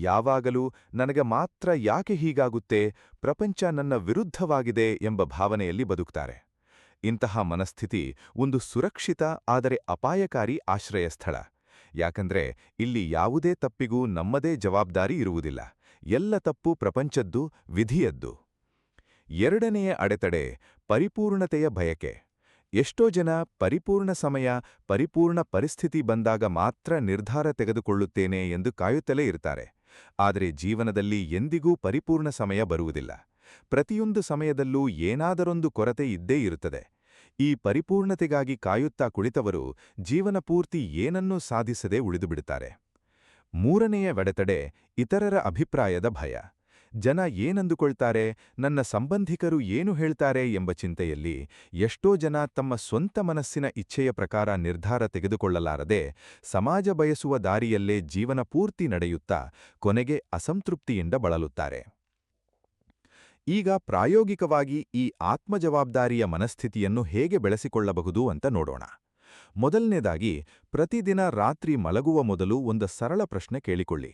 ಯಾವಾಗಲೂ ನನಗೆ ಮಾತ್ರ ಯಾಕೆ ಹೀಗಾಗುತ್ತೆ, ಪ್ರಪಂಚ ನನ್ನ ವಿರುದ್ಧವಾಗಿದೆ ಎಂಬ ಭಾವನೆಯಲ್ಲಿ ಬದುಕ್ತಾರೆ. ಇಂತಹ ಮನಸ್ಥಿತಿ ಒಂದು ಸುರಕ್ಷಿತ ಆದರೆ ಅಪಾಯಕಾರಿ ಆಶ್ರಯ ಸ್ಥಳ. ಯಾಕಂದ್ರೆ ಇಲ್ಲಿ ಯಾವುದೇ ತಪ್ಪಿಗೂ ನಮ್ಮದೇ ಜವಾಬ್ದಾರಿ ಇರುವುದಿಲ್ಲ. ಎಲ್ಲ ತಪ್ಪು ಪ್ರಪಂಚದ್ದು, ವಿಧಿಯದ್ದು. ಎರಡನೆಯ ಅಡೆತಡೆ ಪರಿಪೂರ್ಣತೆಯ ಬಯಕೆ. ಎಷ್ಟೋ ಜನ ಪರಿಪೂರ್ಣ ಸಮಯ, ಪರಿಪೂರ್ಣ ಪರಿಸ್ಥಿತಿ ಬಂದಾಗ ಮಾತ್ರ ನಿರ್ಧಾರ ತೆಗೆದುಕೊಳ್ಳುತ್ತೇನೆ ಎಂದು ಕಾಯುತ್ತಲೇ ಇರ್ತಾರೆ. ಆದರೆ ಜೀವನದಲ್ಲಿ ಎಂದಿಗೂ ಪರಿಪೂರ್ಣ ಸಮಯ ಬರುವುದಿಲ್ಲ. ಪ್ರತಿಯೊಂದು ಸಮಯದಲ್ಲೂ ಏನಾದರೊಂದು ಕೊರತೆ ಇದ್ದೇ ಇರುತ್ತದೆ. ಈ ಪರಿಪೂರ್ಣತೆಗಾಗಿ ಕಾಯುತ್ತಾ ಕುಳಿತವರು ಜೀವನಪೂರ್ತಿ ಏನನ್ನೂ ಸಾಧಿಸದೆ ಉಳಿದುಬಿಡುತ್ತಾರೆ. ಮೂರನೆಯ ಅಡೆತಡೆ ಇತರರ ಅಭಿಪ್ರಾಯದ ಭಯ. ಜನ ಏನಂದುಕೊಳ್ತಾರೆ, ನನ್ನ ಸಂಬಂಧಿಕರು ಏನು ಹೇಳ್ತಾರೆ ಎಂಬ ಚಿಂತೆಯಲ್ಲಿ ಎಷ್ಟೋ ಜನ ತಮ್ಮ ಸ್ವಂತ ಮನಸ್ಸಿನ ಇಚ್ಛೆಯ ಪ್ರಕಾರ ನಿರ್ಧಾರ ತೆಗೆದುಕೊಳ್ಳಲಾರದೆ ಸಮಾಜ ಬಯಸುವ ದಾರಿಯಲ್ಲೇ ಜೀವನ ಪೂರ್ತಿ ನಡೆಯುತ್ತಾ ಕೊನೆಗೆ ಅಸಂತೃಪ್ತಿಯಿಂದ ಬಳಲುತ್ತಾರೆ. ಈಗ ಪ್ರಾಯೋಗಿಕವಾಗಿ ಈ ಆತ್ಮಜವಾಬ್ದಾರಿಯ ಮನಸ್ಥಿತಿಯನ್ನು ಹೇಗೆ ಬೆಳೆಸಿಕೊಳ್ಳಬಹುದು ಅಂತ ನೋಡೋಣ. ಮೊದಲನೇದಾಗಿ, ಪ್ರತಿದಿನ ರಾತ್ರಿ ಮಲಗುವ ಮೊದಲು ಒಂದು ಸರಳ ಪ್ರಶ್ನೆ ಕೇಳಿಕೊಳ್ಳಿ.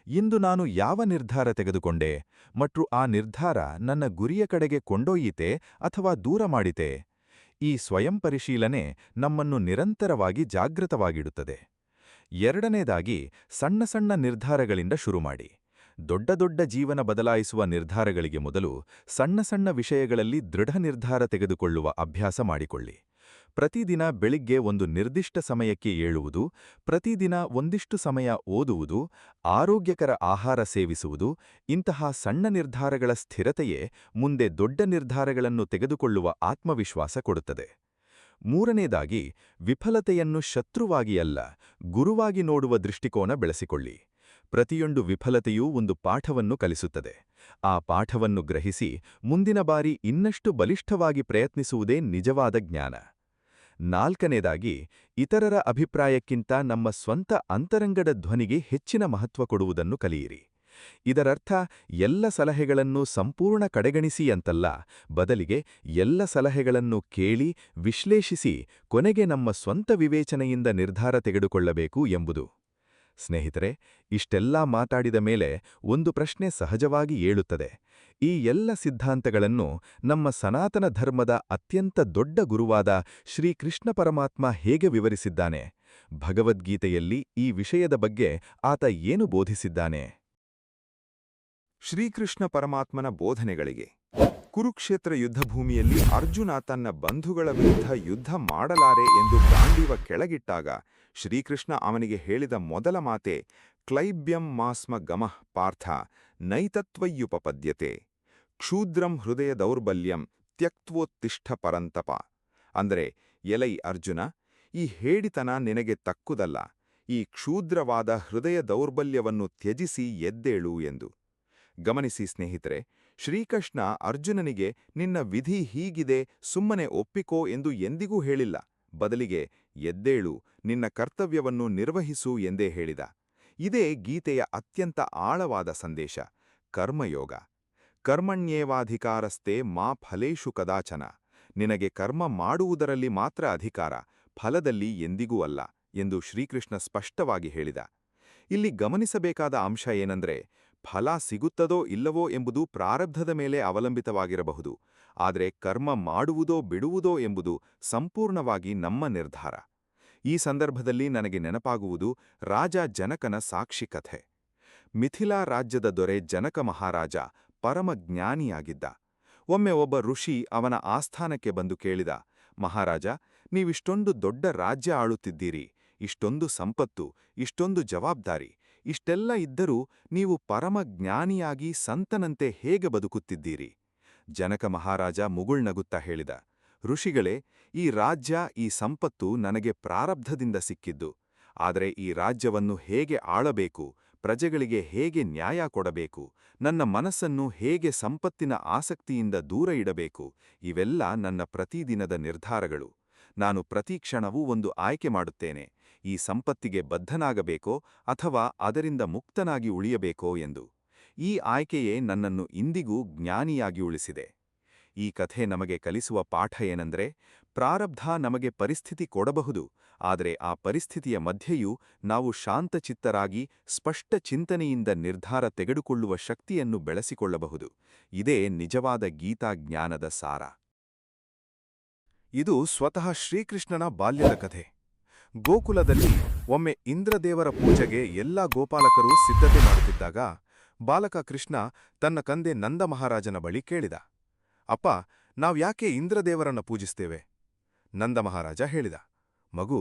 ಇಂದು ನಾನು ಯಾವ ನಿರ್ಧಾರ ತೆಗೆದುಕೊಂಡೆ ಮತ್ತು ಆ ನಿರ್ಧಾರ ನನ್ನ ಗುರಿಯ ಕಡೆಗೆ ಕೊಂಡೊಯ್ಯಿತೆ ಅಥವಾ ದೂರ ಮಾಡಿತೆ? ಈ ಸ್ವಯಂ ಪರಿಶೀಲನೆ ನಮ್ಮನ್ನು ನಿರಂತರವಾಗಿ ಜಾಗೃತವಾಗಿಡುತ್ತದೆ. ಎರಡನೇದಾಗಿ, ಸಣ್ಣ ಸಣ್ಣ ನಿರ್ಧಾರಗಳಿಂದ ಶುರುಮಾಡಿ. ದೊಡ್ಡ ದೊಡ್ಡ ಜೀವನ ಬದಲಾಯಿಸುವ ನಿರ್ಧಾರಗಳಿಗೆ ಮೊದಲು ಸಣ್ಣ ಸಣ್ಣ ವಿಷಯಗಳಲ್ಲಿ ದೃಢ ನಿರ್ಧಾರ ತೆಗೆದುಕೊಳ್ಳುವ ಅಭ್ಯಾಸ ಮಾಡಿಕೊಳ್ಳಿ. ಪ್ರತಿದಿನ ಬೆಳಿಗ್ಗೆ ಒಂದು ನಿರ್ದಿಷ್ಟ ಸಮಯಕ್ಕೆ ಏಳುವುದು, ಪ್ರತಿದಿನ ಒಂದಿಷ್ಟು ಸಮಯ ಓದುವುದು, ಆರೋಗ್ಯಕರ ಆಹಾರ ಸೇವಿಸುವುದು, ಇಂತಹ ಸಣ್ಣ ನಿರ್ಧಾರಗಳ ಸ್ಥಿರತೆಯೇ ಮುಂದೆ ದೊಡ್ಡ ನಿರ್ಧಾರಗಳನ್ನು ತೆಗೆದುಕೊಳ್ಳುವ ಆತ್ಮವಿಶ್ವಾಸ ಕೊಡುತ್ತದೆ. ಮೂರನೇದಾಗಿ, ವಿಫಲತೆಯನ್ನು ಶತ್ರುವಾಗಿ ಅಲ್ಲ, ಗುರುವಾಗಿ ನೋಡುವ ದೃಷ್ಟಿಕೋನ ಬೆಳೆಸಿಕೊಳ್ಳಿ. ಪ್ರತಿಯೊಂದು ವಿಫಲತೆಯೂ ಒಂದು ಪಾಠವನ್ನು ಕಲಿಸುತ್ತದೆ. ಆ ಪಾಠವನ್ನು ಗ್ರಹಿಸಿ ಮುಂದಿನ ಬಾರಿ ಇನ್ನಷ್ಟು ಬಲಿಷ್ಠವಾಗಿ ಪ್ರಯತ್ನಿಸುವುದೇ ನಿಜವಾದ ಜ್ಞಾನ. ನಾಲ್ಕನೇದಾಗಿ, ಇತರರ ಅಭಿಪ್ರಾಯಕ್ಕಿಂತ ನಮ್ಮ ಸ್ವಂತ ಅಂತರಂಗದ ಧ್ವನಿಗೆ ಹೆಚ್ಚಿನ ಮಹತ್ವ ಕೊಡುವುದನ್ನು ಕಲಿಯಿರಿ. ಇದರರ್ಥ ಎಲ್ಲ ಸಲಹೆಗಳನ್ನು ಸಂಪೂರ್ಣ ಕಡೆಗಣಿಸಿ ಅಂತಲ್ಲ, ಬದಲಿಗೆ ಎಲ್ಲ ಸಲಹೆಗಳನ್ನು ಕೇಳಿ, ವಿಶ್ಲೇಷಿಸಿ, ಕೊನೆಗೆ ನಮ್ಮ ಸ್ವಂತ ವಿವೇಚನೆಯಿಂದ ನಿರ್ಧಾರ ತೆಗೆದುಕೊಳ್ಳಬೇಕು ಎಂಬುದು. ಸ್ನೇಹಿತರೆ, ಇಷ್ಟೆಲ್ಲ ಮಾತಾಡಿದ ಮೇಲೆ ಒಂದು ಪ್ರಶ್ನೆ ಸಹಜವಾಗಿ ಏಳುತ್ತದೆ. ಈ ಎಲ್ಲ ಸಿದ್ಧಾಂತಗಳನ್ನು ನಮ್ಮ ಸನಾತನ ಧರ್ಮದ ಅತ್ಯಂತ ದೊಡ್ಡ ಗುರುವಾದ ಶ್ರೀಕೃಷ್ಣ ಪರಮಾತ್ಮ ಹೇಗೆ ವಿವರಿಸಿದ್ದಾನೆ? ಭಗವದ್ಗೀತೆಯಲ್ಲಿ ಈ ವಿಷಯದ ಬಗ್ಗೆ ಆತ ಏನು ಬೋಧಿಸಿದ್ದಾನೆ? ಶ್ರೀಕೃಷ್ಣ ಪರಮಾತ್ಮನ ಬೋಧನೆಗಳಿಗೆ. ಕುರುಕ್ಷೇತ್ರ ಯುದ್ಧಭೂಮಿಯಲ್ಲಿ ಅರ್ಜುನ ತನ್ನ ಬಂಧುಗಳ ವಿರುದ್ಧ ಯುದ್ಧ ಮಾಡಲಾರೆ ಎಂದು ಗಾಂಡೀವ ಕೆಳಗಿಟ್ಟಾಗ ಶ್ರೀಕೃಷ್ಣ ಅವನಿಗೆ ಹೇಳಿದ ಮೊದಲ ಮಾತೆ ಕ್ಲೈಬ್ಯಂ ಮಾಸ್ಮ ಗಮಃ ಪಾರ್ಥ ನೈತತ್ವಯ್ಯುಪಪದ್ಯತೆ ಕ್ಷೂದ್ರಂ ಹೃದಯ ದೌರ್ಬಲ್ಯಂ ತ್ಯಕ್ತ್ವೋತ್ತಿಷ್ಠ ಪರಂತಪ. ಅಂದರೆ, ಎಲೈ ಅರ್ಜುನ, ಈ ಹೇಡಿತನ ನಿನಗೆ ತಕ್ಕುದಲ್ಲ, ಈ ಕ್ಷೂದ್ರವಾದ ಹೃದಯ ದೌರ್ಬಲ್ಯವನ್ನು ತ್ಯಜಿಸಿ ಎದ್ದೇಳು ಎಂದು. ಗಮನಿಸಿ ಸ್ನೇಹಿತರೆ, ಶ್ರೀಕೃಷ್ಣ ಅರ್ಜುನನಿಗೆ ನಿನ್ನ ವಿಧಿ ಹೀಗಿದೆ, ಸುಮ್ಮನೆ ಒಪ್ಪಿಕೋ ಎಂದು ಎಂದಿಗೂ ಹೇಳಿಲ್ಲ. ಬದಲಿಗೆ ಎದ್ದೇಳು, ನಿನ್ನ ಕರ್ತವ್ಯವನ್ನು ನಿರ್ವಹಿಸು ಎಂದೇ ಹೇಳಿದ. ಇದೇ ಗೀತೆಯ ಅತ್ಯಂತ ಆಳವಾದ ಸಂದೇಶ. ಕರ್ಮಯೋಗ. ಕರ್ಮಣ್ಯೇವಾಧಿಕಾರಸ್ತೆ ಮಾ ಫಲೇಷು ಕದಾಚನ. ನಿನಗೆ ಕರ್ಮ ಮಾಡುವುದರಲ್ಲಿ ಮಾತ್ರ ಅಧಿಕಾರ, ಫಲದಲ್ಲಿ ಎಂದಿಗೂ ಅಲ್ಲ ಎಂದು ಶ್ರೀಕೃಷ್ಣ ಸ್ಪಷ್ಟವಾಗಿ ಹೇಳಿದ. ಇಲ್ಲಿ ಗಮನಿಸಬೇಕಾದ ಅಂಶ ಏನಂದ್ರೆ, ಫಲ ಸಿಗುತ್ತದೋ ಇಲ್ಲವೋ ಎಂಬುದು ಪ್ರಾರಬ್ಧದ ಮೇಲೆ ಅವಲಂಬಿತವಾಗಿರಬಹುದು, ಆದರೆ ಕರ್ಮ ಮಾಡುವುದೋ ಬಿಡುವುದೋ ಎಂಬುದು ಸಂಪೂರ್ಣವಾಗಿ ನಮ್ಮ ನಿರ್ಧಾರ. ಈ ಸಂದರ್ಭದಲ್ಲಿ ನನಗೆ ನೆನಪಾಗುವುದು ರಾಜ ಜನಕನ ಸಾಕ್ಷಿ ಕಥೆ. ಮಿಥಿಲಾ ರಾಜ್ಯದ ದೊರೆ ಜನಕ ಮಹಾರಾಜ ಪರಮ ಜ್ಞಾನಿಯಾಗಿದ್ದ. ಒಮ್ಮೆ ಒಬ್ಬ ಋಷಿ ಅವನ ಆಸ್ಥಾನಕ್ಕೆ ಬಂದು ಕೇಳಿದ, ಮಹಾರಾಜ, ನೀವಿಷ್ಟೊಂದು ದೊಡ್ಡ ರಾಜ್ಯ ಆಳುತ್ತಿದ್ದೀರಿ, ಇಷ್ಟೊಂದು ಸಂಪತ್ತು, ಇಷ್ಟೊಂದು ಜವಾಬ್ದಾರಿ, ಇಷ್ಟೆಲ್ಲ ಇದ್ದರೂ ನೀವು ಪರಮ ಜ್ಞಾನಿಯಾಗಿ ಸಂತನಂತೆ ಹೇಗೆ ಬದುಕುತ್ತಿದ್ದೀರಿ? ಜನಕ ಮಹಾರಾಜ ಮುಗುಳ್ನಗುತ್ತಾ ಹೇಳಿದ, ಋಷಿಗಳೇ, ಈ ರಾಜ್ಯ, ಈ ಸಂಪತ್ತು ನನಗೆ ಪ್ರಾರಬ್ಧದಿಂದ ಸಿಕ್ಕಿದ್ದು. ಆದರೆ ಈ ರಾಜ್ಯವನ್ನು ಹೇಗೆ ಆಳಬೇಕು, ಪ್ರಜೆಗಳಿಗೆ ಹೇಗೆ ನ್ಯಾಯ ಕೊಡಬೇಕು, ನನ್ನ ಮನಸ್ಸನ್ನು ಹೇಗೆ ಸಂಪತ್ತಿನ ಆಸಕ್ತಿಯಿಂದ ದೂರ ಇಡಬೇಕು, ಇವೆಲ್ಲ ನನ್ನ ಪ್ರತಿದಿನದ ನಿರ್ಧಾರಗಳು. ನಾನು ಪ್ರತಿ ಕ್ಷಣವೂ ಒಂದು ಆಯ್ಕೆ ಮಾಡುತ್ತೇನೆ, ಈ ಸಂಪತ್ತಿಗೆ ಬದ್ಧನಾಗಬೇಕೋ ಅಥವಾ ಅದರಿಂದ ಮುಕ್ತನಾಗಿ ಉಳಿಯಬೇಕೋ ಎಂದು. ಈ ಆಯ್ಕೆಯೇ ನನ್ನನ್ನು ಇಂದಿಗೂ ಜ್ಞಾನಿಯಾಗಿ ಉಳಿಸಿದೆ. ಈ ಕಥೆ ನಮಗೆ ಕಲಿಸುವ ಪಾಠ ಏನಂದ್ರೆ, ಪ್ರಾರಬ್ಧ ನಮಗೆ ಪರಿಸ್ಥಿತಿ ಕೊಡಬಹುದು, ಆದರೆ ಆ ಪರಿಸ್ಥಿತಿಯ ಮಧ್ಯೆಯೂ ನಾವು ಶಾಂತಚಿತ್ತರಾಗಿ ಸ್ಪಷ್ಟ ಚಿಂತನೆಯಿಂದ ನಿರ್ಧಾರ ತೆಗೆದುಕೊಳ್ಳುವ ಶಕ್ತಿಯನ್ನು ಬೆಳೆಸಿಕೊಳ್ಳಬಹುದು. ಇದೇ ನಿಜವಾದ ಗೀತಾ ಜ್ಞಾನದ ಸಾರ. ಇದು ಸ್ವತಃ ಶ್ರೀಕೃಷ್ಣನ ಬಾಲ್ಯದ ಕಥೆ. ಗೋಕುಲದಲ್ಲಿ ಒಮ್ಮೆ ಇಂದ್ರದೇವರ ಪೂಜೆಗೆ ಎಲ್ಲಾ ಗೋಪಾಲಕರು ಸಿದ್ಧತೆ ಮಾಡುತ್ತಿದ್ದಾಗ ಬಾಲಕ ಕೃಷ್ಣ ತನ್ನ ತಂದೆ ನಂದ ಮಹಾರಾಜನ ಬಳಿ ಕೇಳಿದ, ಅಪ್ಪ, ನಾವ್ಯಾಕೆ ಇಂದ್ರದೇವರನ್ನ ಪೂಜಿಸ್ತೇವೆ? ನಂದ ಮಹಾರಾಜ ಹೇಳಿದ, ಮಗು,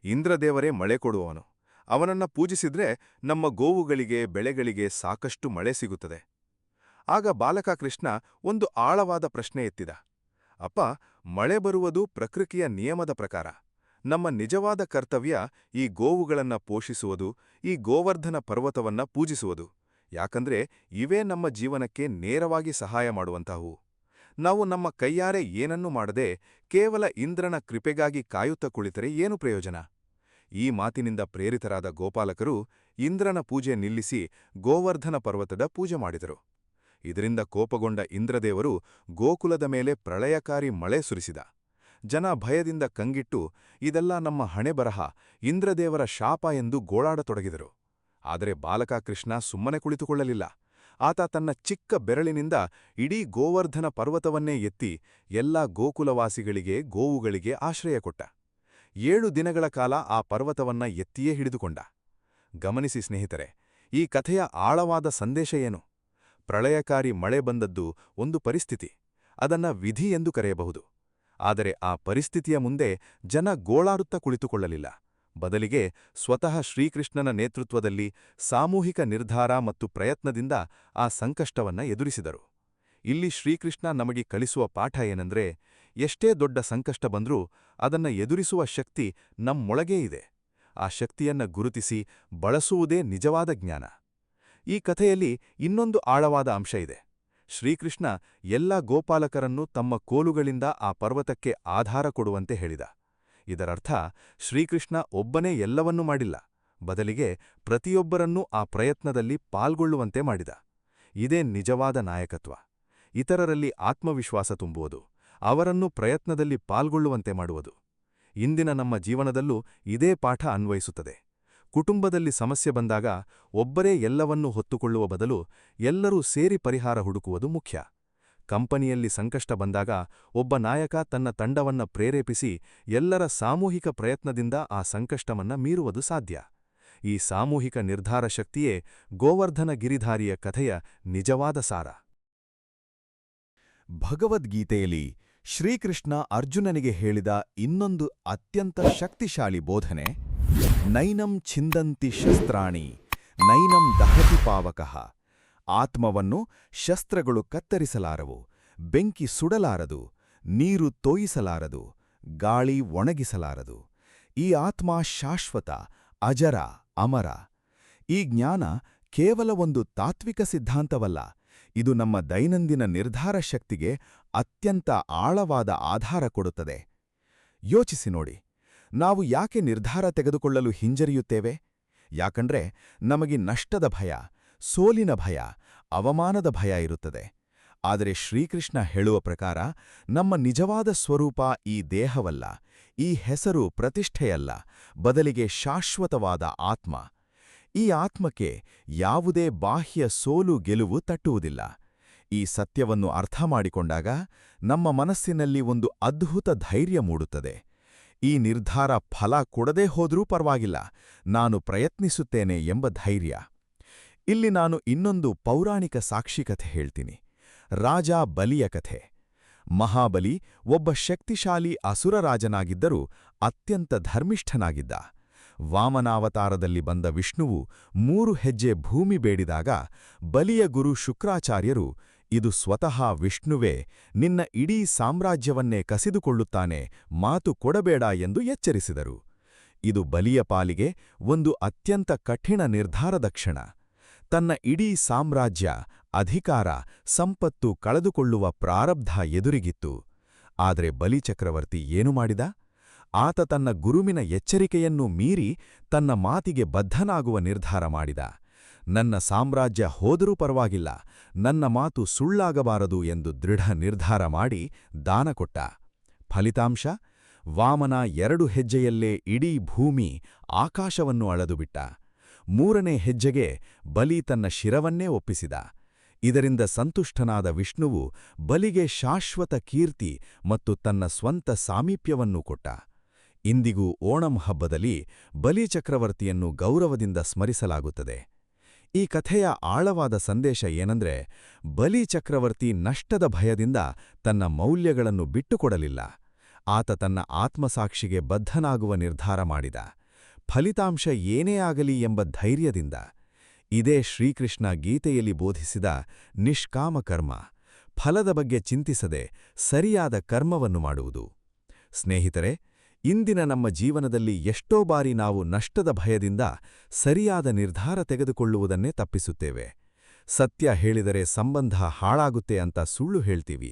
ಇಂದ್ರದೇವರೇ ಮಳೆ ಕೊಡುವವನು. ಅವನನ್ನ ಪೂಜಿಸಿದ್ರೆ ನಮ್ಮ ಗೋವುಗಳಿಗೆ, ಬೆಳೆಗಳಿಗೆ ಸಾಕಷ್ಟು ಮಳೆ ಸಿಗುತ್ತದೆ. ಆಗ ಬಾಲಕ ಕೃಷ್ಣ ಒಂದು ಆಳವಾದ ಪ್ರಶ್ನೆ ಎತ್ತಿದ, ಅಪ್ಪ, ಮಳೆ ಬರುವುದು ಪ್ರಕೃತಿಯ ನಿಯಮದ ಪ್ರಕಾರ. ನಮ್ಮ ನಿಜವಾದ ಕರ್ತವ್ಯ ಈ ಗೋವುಗಳನ್ನ ಪೋಷಿಸುವುದು, ಈ ಗೋವರ್ಧನ ಪರ್ವತವನ್ನ ಪೂಜಿಸುವುದು. ಯಾಕಂದ್ರೆ ಇವೇ ನಮ್ಮ ಜೀವನಕ್ಕೆ ನೇರವಾಗಿ ಸಹಾಯ ಮಾಡುವಂತಹವು. ನಾವು ನಮ್ಮ ಕೈಯಾರೆ ಏನನ್ನೂ ಮಾಡದೆ ಕೇವಲ ಇಂದ್ರನ ಕೃಪೆಗಾಗಿ ಕಾಯುತ್ತಾ ಕುಳಿತರೆ ಏನು ಪ್ರಯೋಜನ? ಈ ಮಾತಿನಿಂದ ಪ್ರೇರಿತರಾದ ಗೋಪಾಲಕರು ಇಂದ್ರನ ಪೂಜೆ ನಿಲ್ಲಿಸಿ ಗೋವರ್ಧನ ಪರ್ವತದ ಪೂಜೆ ಮಾಡಿದರು. ಇದರಿಂದ ಕೋಪಗೊಂಡ ಇಂದ್ರದೇವರು ಗೋಕುಲದ ಮೇಲೆ ಪ್ರಳಯಕಾರಿ ಮಳೆ ಸುರಿಸಿದ. ಜನ ಭಯದಿಂದ ಕಂಗಿಟ್ಟು ಇದೆಲ್ಲ ನಮ್ಮ ಹಣೆಬರಹ, ಇಂದ್ರದೇವರ ಶಾಪ ಎಂದು ಗೋಳಾಡತೊಡಗಿದರು. ಆದರೆ ಬಾಲಕ ಕೃಷ್ಣ ಸುಮ್ಮನೆ ಕುಳಿತುಕೊಳ್ಳಲಿಲ್ಲ. ಆತ ತನ್ನ ಚಿಕ್ಕ ಬೆರಳಿನಿಂದ ಇಡೀ ಗೋವರ್ಧನ ಪರ್ವತವನ್ನೇ ಎತ್ತಿ ಎಲ್ಲಾ ಗೋಕುಲವಾಸಿಗಳಿಗೆ, ಗೋವುಗಳಿಗೆ ಆಶ್ರಯ ಕೊಟ್ಟ. 7 ದಿನಗಳ ಕಾಲ ಆ ಪರ್ವತವನ್ನ ಎತ್ತಿಯೇ ಹಿಡಿದುಕೊಂಡ. ಗಮನಿಸಿ ಸ್ನೇಹಿತರೆ, ಈ ಕಥೆಯ ಆಳವಾದ ಸಂದೇಶ ಏನು? ಪ್ರಳಯಕಾರಿ ಮಳೆ ಬಂದದ್ದು ಒಂದು ಪರಿಸ್ಥಿತಿ, ಅದನ್ನ ವಿಧಿ ಎಂದು ಕರೆಯಬಹುದು. ಆದರೆ ಆ ಪರಿಸ್ಥಿತಿಯ ಮುಂದೆ ಜನ ಗೋಳಾಡುತ್ತಾ ಕುಳಿತುಕೊಳ್ಳಲಿಲ್ಲ. ಬದಲಿಗೆ ಸ್ವತಃ ಶ್ರೀಕೃಷ್ಣನ ನೇತೃತ್ವದಲ್ಲಿ ಸಾಮೂಹಿಕ ನಿರ್ಧಾರ ಮತ್ತು ಪ್ರಯತ್ನದಿಂದ ಆ ಸಂಕಷ್ಟವನ್ನ ಎದುರಿಸಿದರು. ಇಲ್ಲಿ ಶ್ರೀಕೃಷ್ಣ ನಮಗೆ ಕಲಿಸುವ ಪಾಠ ಏನೆಂದ್ರೆ, ಎಷ್ಟೇ ದೊಡ್ಡ ಸಂಕಷ್ಟ ಬಂದ್ರೂ ಅದನ್ನ ಎದುರಿಸುವ ಶಕ್ತಿ ನಮ್ಮೊಳಗೇ ಇದೆ. ಆ ಶಕ್ತಿಯನ್ನ ಗುರುತಿಸಿ ಬಳಸುವುದೇ ನಿಜವಾದ ಜ್ಞಾನ. ಈ ಕಥೆಯಲ್ಲಿ ಇನ್ನೊಂದು ಆಳವಾದ ಅಂಶ ಇದೆ. ಶ್ರೀಕೃಷ್ಣ ಎಲ್ಲ ಗೋಪಾಲಕರನ್ನು ತಮ್ಮ ಕೋಲುಗಳಿಂದ ಆ ಪರ್ವತಕ್ಕೆ ಆಧಾರ ಕೊಡುವಂತೆ ಹೇಳಿದ. ಇದರರ್ಥ ಶ್ರೀಕೃಷ್ಣ ಒಬ್ಬನೇ ಎಲ್ಲವನ್ನೂ ಮಾಡಿಲ್ಲ, ಬದಲಿಗೆ ಪ್ರತಿಯೊಬ್ಬರನ್ನೂ ಆ ಪ್ರಯತ್ನದಲ್ಲಿ ಪಾಲ್ಗೊಳ್ಳುವಂತೆ ಮಾಡಿದ. ಇದೇ ನಿಜವಾದ ನಾಯಕತ್ವ. ಇತರರಲ್ಲಿ ಆತ್ಮವಿಶ್ವಾಸ ತುಂಬುವುದು, ಅವರನ್ನು ಪ್ರಯತ್ನದಲ್ಲಿ ಪಾಲ್ಗೊಳ್ಳುವಂತೆ ಮಾಡುವುದು. ಇಂದಿನ ನಮ್ಮ ಜೀವನದಲ್ಲೂ ಇದೇ ಪಾಠ ಅನ್ವಯಿಸುತ್ತದೆ. ಕುಟುಂಬದಲ್ಲಿ ಸಮಸ್ಯೆ ಬಂದಾಗ ಒಬ್ಬರೇ ಎಲ್ಲವನ್ನೂ ಹೊತ್ತುಕೊಳ್ಳುವ ಬದಲು ಎಲ್ಲರೂ ಸೇರಿ ಪರಿಹಾರ ಹುಡುಕುವುದು ಮುಖ್ಯ. ಕಂಪನಿಯಲ್ಲಿ ಸಂಕಷ್ಟ ಬಂದಾಗ ಒಬ್ಬ ನಾಯಕ ತನ್ನ ತಂಡವನ್ನ ಪ್ರೇರೇಪಿಸಿ ಎಲ್ಲರ ಸಾಮೂಹಿಕ ಪ್ರಯತ್ನದಿಂದ ಆ ಸಂಕಷ್ಟವನ್ನ ಮೀರುವುದು ಸಾಧ್ಯ. ಈ ಸಾಮೂಹಿಕ ನಿರ್ಧಾರ ಶಕ್ತಿಯೇ ಗೋವರ್ಧನ ಗಿರಿಧಾರಿಯ ಕಥೆಯ ನಿಜವಾದ ಸಾರ. ಭಗವದ್ಗೀತೆಯಲ್ಲಿ ಶ್ರೀಕೃಷ್ಣ ಅರ್ಜುನನಿಗೆ ಹೇಳಿದ ಇನ್ನೊಂದು ಅತ್ಯಂತ ಶಕ್ತಿಶಾಲಿ ಬೋಧನೆ, ನೈನಂ ಛಿಂದಂತಿ ಶಸ್ತ್ರಾಣಿ ನೈನಂ ದಹತಿ ಪಾವಕಃ. ಆತ್ಮವನ್ನು ಶಸ್ತ್ರಗಳು ಕತ್ತರಿಸಲಾರವು, ಬೆಂಕಿ ಸುಡಲಾರದು, ನೀರು ತೋಯಿಸಲಾರದು, ಗಾಳಿ ಒಣಗಿಸಲಾರದು. ಈ ಆತ್ಮ ಶಾಶ್ವತ, ಅಜರ, ಅಮರ. ಈ ಜ್ಞಾನ ಕೇವಲ ಒಂದು ತಾತ್ವಿಕ ಸಿದ್ಧಾಂತವಲ್ಲ, ಇದು ನಮ್ಮ ದೈನಂದಿನ ನಿರ್ಧಾರ ಶಕ್ತಿಗೆ ಅತ್ಯಂತ ಆಳವಾದ ಆಧಾರ ಕೊಡುತ್ತದೆ. ಯೋಚಿಸಿ ನೋಡಿ, ನಾವು ಯಾಕೆ ನಿರ್ಧಾರ ತೆಗೆದುಕೊಳ್ಳಲು ಹಿಂಜರಿಯುತ್ತೇವೆ? ಯಾಕಂದ್ರೆ ನಮಗೆ ನಷ್ಟದ ಭಯ, ಸೋಲಿನ ಭಯ, ಅವಮಾನದ ಭಯ ಇರುತ್ತದೆ. ಆದರೆ ಶ್ರೀಕೃಷ್ಣ ಹೇಳುವ ಪ್ರಕಾರ ನಮ್ಮ ನಿಜವಾದ ಸ್ವರೂಪ ಈ ದೇಹವಲ್ಲ, ಈ ಹೆಸರು, ಪ್ರತಿಷ್ಠೆಯಲ್ಲ, ಬದಲಿಗೆ ಶಾಶ್ವತವಾದ ಆತ್ಮ. ಈ ಆತ್ಮಕ್ಕೆ ಯಾವುದೇ ಬಾಹ್ಯ ಸೋಲು ಗೆಲುವು ತಟ್ಟುವುದಿಲ್ಲ. ಈ ಸತ್ಯವನ್ನು ಅರ್ಥ ಮಾಡಿಕೊಂಡಾಗ ನಮ್ಮ ಮನಸ್ಸಿನಲ್ಲಿ ಒಂದು ಅದ್ಭುತ ಧೈರ್ಯ ಮೂಡುತ್ತದೆ. ಈ ನಿರ್ಧಾರ ಫಲ ಕೊಡದೇ ಹೋದ್ರೂ ಪರವಾಗಿಲ್ಲ, ನಾನು ಪ್ರಯತ್ನಿಸುತ್ತೇನೆ ಎಂಬ ಧೈರ್ಯ. ಇಲ್ಲಿ ನಾನು ಇನ್ನೊಂದು ಪೌರಾಣಿಕ ಸಾಕ್ಷಿಕಥೆ ಹೇಳ್ತೀನಿ, ರಾಜ ಬಲಿಯ ಕಥೆ. ಮಹಾಬಲಿ ಒಬ್ಬ ಶಕ್ತಿಶಾಲಿ ಅಸುರರಾಜನಾಗಿದ್ದರೂ ಅತ್ಯಂತ ಧರ್ಮಿಷ್ಠನಾಗಿದ್ದ. ವಾಮನಾವತಾರದಲ್ಲಿ ಬಂದ ವಿಷ್ಣುವು 3 ಹೆಜ್ಜೆ ಭೂಮಿ ಬೇಡಿದಾಗ ಬಲಿಯ ಗುರು ಶುಕ್ರಾಚಾರ್ಯರು, ಇದು ಸ್ವತಃ ವಿಷ್ಣುವೇ ನಿನ್ನ ಇಡೀ ಸಾಮ್ರಾಜ್ಯವನ್ನೇ ಕಸಿದುಕೊಳ್ಳುತ್ತಾನೆ, ಮಾತು ಕೊಡಬೇಡ ಎಂದು ಎಚ್ಚರಿಸಿದರು. ಇದು ಬಲಿಯ ಪಾಲಿಗೆ ಒಂದು ಅತ್ಯಂತ ಕಠಿಣ ನಿರ್ಧಾರದ ಕ್ಷಣ. ತನ್ನ ಇಡೀ ಸಾಮ್ರಾಜ್ಯ, ಅಧಿಕಾರ, ಸಂಪತ್ತು ಕಳೆದುಕೊಳ್ಳುವ ಪ್ರಾರಬ್ಧ ಎದುರಿಗಿತ್ತು. ಆದರೆ ಬಲಿಚಕ್ರವರ್ತಿ ಏನು ಮಾಡಿದ? ಆತ ತನ್ನ ಗುರುವಿನ ಎಚ್ಚರಿಕೆಯನ್ನೂ ಮೀರಿ ತನ್ನ ಮಾತಿಗೆ ಬದ್ಧನಾಗುವ ನಿರ್ಧಾರ ಮಾಡಿದ. ನನ್ನ ಸಾಮ್ರಾಜ್ಯ ಹೋದರೂ ಪರವಾಗಿಲ್ಲ, ನನ್ನ ಮಾತು ಸುಳ್ಳಾಗಬಾರದು ಎಂದು ದೃಢ ನಿರ್ಧಾರ ಮಾಡಿ ದಾನ ಕೊಟ್ಟ. ಫಲಿತಾಂಶ, ವಾಮನ 2 ಹೆಜ್ಜೆಯಲ್ಲೇ ಇಡೀ ಭೂಮಿ, ಆಕಾಶವನ್ನು ಅಳೆದುಬಿಟ್ಟ. 3ನೇ ಹೆಜ್ಜೆಗೆ ಬಲಿ ತನ್ನ ಶಿರವನ್ನೇ ಒಪ್ಪಿಸಿದ. ಇದರಿಂದ ಸಂತುಷ್ಟನಾದ ವಿಷ್ಣುವು ಬಲಿಗೆ ಶಾಶ್ವತ ಕೀರ್ತಿ ಮತ್ತು ತನ್ನ ಸ್ವಂತ ಸಾಮೀಪ್ಯವನ್ನೂ ಕೊಟ್ಟ. ಇಂದಿಗೂ ಓಣಂ ಹಬ್ಬದಲ್ಲಿ ಬಲಿಚಕ್ರವರ್ತಿಯನ್ನು ಗೌರವದಿಂದ ಸ್ಮರಿಸಲಾಗುತ್ತದೆ. ಈ ಕಥೆಯ ಆಳವಾದ ಸಂದೇಶ ಏನಂದ್ರೆ, ಬಲಿಚಕ್ರವರ್ತಿ ನಷ್ಟದ ಭಯದಿಂದ ತನ್ನ ಮೌಲ್ಯಗಳನ್ನು ಬಿಟ್ಟುಕೊಡಲಿಲ್ಲ. ಆತ ತನ್ನ ಆತ್ಮಸಾಕ್ಷಿಗೆ ಬದ್ಧನಾಗುವ ನಿರ್ಧಾರ ಮಾಡಿದ. ಫಲಿತಾಂಶ ಏನೇ ಆಗಲಿ ಎಂಬ ಧೈರ್ಯದಿಂದ. ಇದೇ ಶ್ರೀಕೃಷ್ಣ ಗೀತೆಯಲ್ಲಿ ಬೋಧಿಸಿದ ನಿಷ್ಕಾಮ ಕರ್ಮ, ಫಲದ ಬಗ್ಗೆ ಚಿಂತಿಸದೆ ಸರಿಯಾದ ಕರ್ಮವನ್ನು ಮಾಡುವುದು. ಸ್ನೇಹಿತರೆ, ಇಂದಿನ ನಮ್ಮ ಜೀವನದಲ್ಲಿ ಎಷ್ಟೋ ಬಾರಿ ನಾವು ನಷ್ಟದ ಭಯದಿಂದ ಸರಿಯಾದ ನಿರ್ಧಾರ ತೆಗೆದುಕೊಳ್ಳುವುದನ್ನೇ ತಪ್ಪಿಸುತ್ತೇವೆ. ಸತ್ಯ ಹೇಳಿದರೆ ಸಂಬಂಧ ಹಾಳಾಗುತ್ತೆ ಅಂತ ಸುಳ್ಳು ಹೇಳ್ತೀವಿ,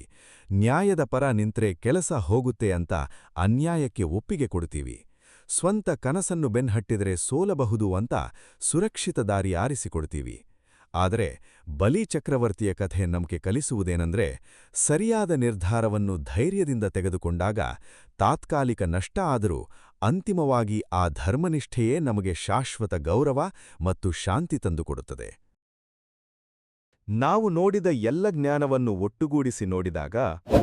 ನ್ಯಾಯದ ಪರ ನಿಂತ್ರೆ ಕೆಲಸ ಹೋಗುತ್ತೆ ಅಂತ ಅನ್ಯಾಯಕ್ಕೆ ಒಪ್ಪಿಗೆ ಕೊಡ್ತೀವಿ, ಸ್ವಂತ ಕನಸನ್ನು ಬೆನ್ನಹಟ್ಟಿದರೆ ಸೋಲಬಹುದು ಅಂತ ಸುರಕ್ಷಿತ ದಾರಿ ಆರಿಸಿಕೊಡ್ತೀವಿ. ಆದರೆ ಬಲಿಚಕ್ರವರ್ತಿಯ ಕಥೆ ನಮಗೆ ಕಲಿಸುವುದೇನೆಂದ್ರೆ, ಸರಿಯಾದ ನಿರ್ಧಾರವನ್ನು ಧೈರ್ಯದಿಂದ ತೆಗೆದುಕೊಂಡಾಗ ತಾತ್ಕಾಲಿಕ ನಷ್ಟ ಆದರೂ ಅಂತಿಮವಾಗಿ ಆ ಧರ್ಮನಿಷ್ಠೆಯೇ ನಮಗೆ ಶಾಶ್ವತ ಗೌರವ ಮತ್ತು ಶಾಂತಿ ತಂದುಕೊಡುತ್ತದೆ. ನಾವು ನೋಡಿದ ಎಲ್ಲ ಜ್ಞಾನವನ್ನು ಒಟ್ಟುಗೂಡಿಸಿ ನೋಡಿದಾಗ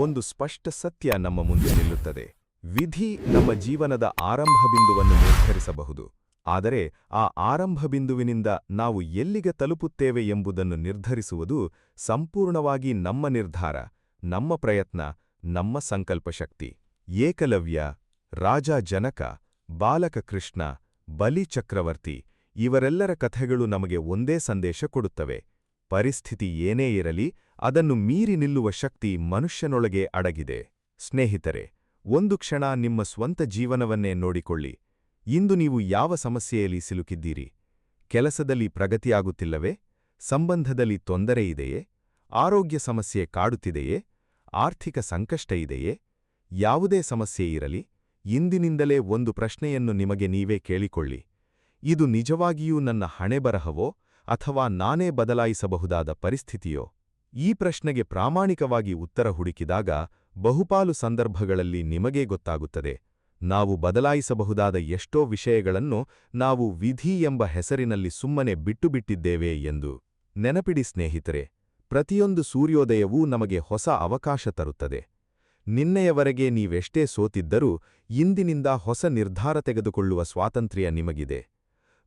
ಒಂದು ಸ್ಪಷ್ಟ ಸತ್ಯ ನಮ್ಮ ಮುಂದೆ ನಿಲ್ಲುತ್ತದೆ. ವಿಧಿ ನಮ್ಮ ಜೀವನದ ಆರಂಭ ಬಿಂದುವನ್ನು ನಿರ್ಧರಿಸಬಹುದು, ಆದರೆ ಆ ಆರಂಭ ಬಿಂದುವಿನಿಂದ ನಾವು ಎಲ್ಲಿಗೆ ತಲುಪುತ್ತೇವೆ ಎಂಬುದನ್ನು ನಿರ್ಧರಿಸುವುದು ಸಂಪೂರ್ಣವಾಗಿ ನಮ್ಮ ನಿರ್ಧಾರ, ನಮ್ಮ ಪ್ರಯತ್ನ, ನಮ್ಮ ಸಂಕಲ್ಪಶಕ್ತಿ. ಏಕಲವ್ಯ, ರಾಜ ಜನಕ, ಬಾಲಕ ಕೃಷ್ಣ, ಬಲಿ ಚಕ್ರವರ್ತಿ ಇವರೆಲ್ಲರ ಕಥೆಗಳು ನಮಗೆ ಒಂದೇ ಸಂದೇಶ ಕೊಡುತ್ತವೆ. ಪರಿಸ್ಥಿತಿ ಏನೇ ಇರಲಿ, ಅದನ್ನು ಮೀರಿ ನಿಲ್ಲುವ ಶಕ್ತಿ ಮನುಷ್ಯನೊಳಗೆ ಅಡಗಿದೆ. ಸ್ನೇಹಿತರೆ, ಒಂದು ಕ್ಷಣ ನಿಮ್ಮ ಸ್ವಂತ ಜೀವನವನ್ನೇ ನೋಡಿಕೊಳ್ಳಿ. ಇಂದು ನೀವು ಯಾವ ಸಮಸ್ಯೆಯಲ್ಲಿ ಸಿಲುಕಿದ್ದೀರಿ? ಕೆಲಸದಲ್ಲಿ ಪ್ರಗತಿಯಾಗುತ್ತಿಲ್ಲವೇ? ಸಂಬಂಧದಲ್ಲಿ ತೊಂದರೆ ಇದೆಯೇ? ಆರೋಗ್ಯ ಸಮಸ್ಯೆ ಕಾಡುತ್ತಿದೆಯೇ? ಆರ್ಥಿಕ ಸಂಕಷ್ಟ ಇದೆಯೇ? ಯಾವುದೇ ಸಮಸ್ಯೆ ಇರಲಿ, ಇಂದಿನಿಂದಲೇ ಒಂದು ಪ್ರಶ್ನೆಯನ್ನು ನಿಮಗೆ ನೀವೇ ಕೇಳಿಕೊಳ್ಳಿ. ಇದು ನಿಜವಾಗಿಯೂ ನನ್ನ ಹಣೆಬರಹವೋ ಅಥವಾ ನಾನೇ ಬದಲಾಯಿಸಬಹುದಾದ ಪರಿಸ್ಥಿತಿಯೋ? ಈ ಪ್ರಶ್ನೆಗೆ ಪ್ರಾಮಾಣಿಕವಾಗಿ ಉತ್ತರ ಹುಡುಕಿದಾಗ ಬಹುಪಾಲು ಸಂದರ್ಭಗಳಲ್ಲಿ ನಿಮಗೇ ಗೊತ್ತಾಗುತ್ತದೆ, ನಾವು ಬದಲಾಯಿಸಬಹುದಾದ ಎಷ್ಟೋ ವಿಷಯಗಳನ್ನು ನಾವು ವಿಧಿ ಎಂಬ ಹೆಸರಿನಲ್ಲಿ ಸುಮ್ಮನೆ ಬಿಟ್ಟುಬಿಟ್ಟಿದ್ದೇವೆ ಎಂದು. ನೆನಪಿಡಿ ಸ್ನೇಹಿತರೆ, ಪ್ರತಿಯೊಂದು ಸೂರ್ಯೋದಯವೂ ನಮಗೆ ಹೊಸ ಅವಕಾಶ ತರುತ್ತದೆ. ನಿನ್ನೆಯವರೆಗೆ ನೀವೆಷ್ಟೇ ಸೋತಿದ್ದರೂ ಇಂದಿನಿಂದ ಹೊಸ ನಿರ್ಧಾರ ತೆಗೆದುಕೊಳ್ಳುವ ಸ್ವಾತಂತ್ರ್ಯ ನಿಮಗಿದೆ.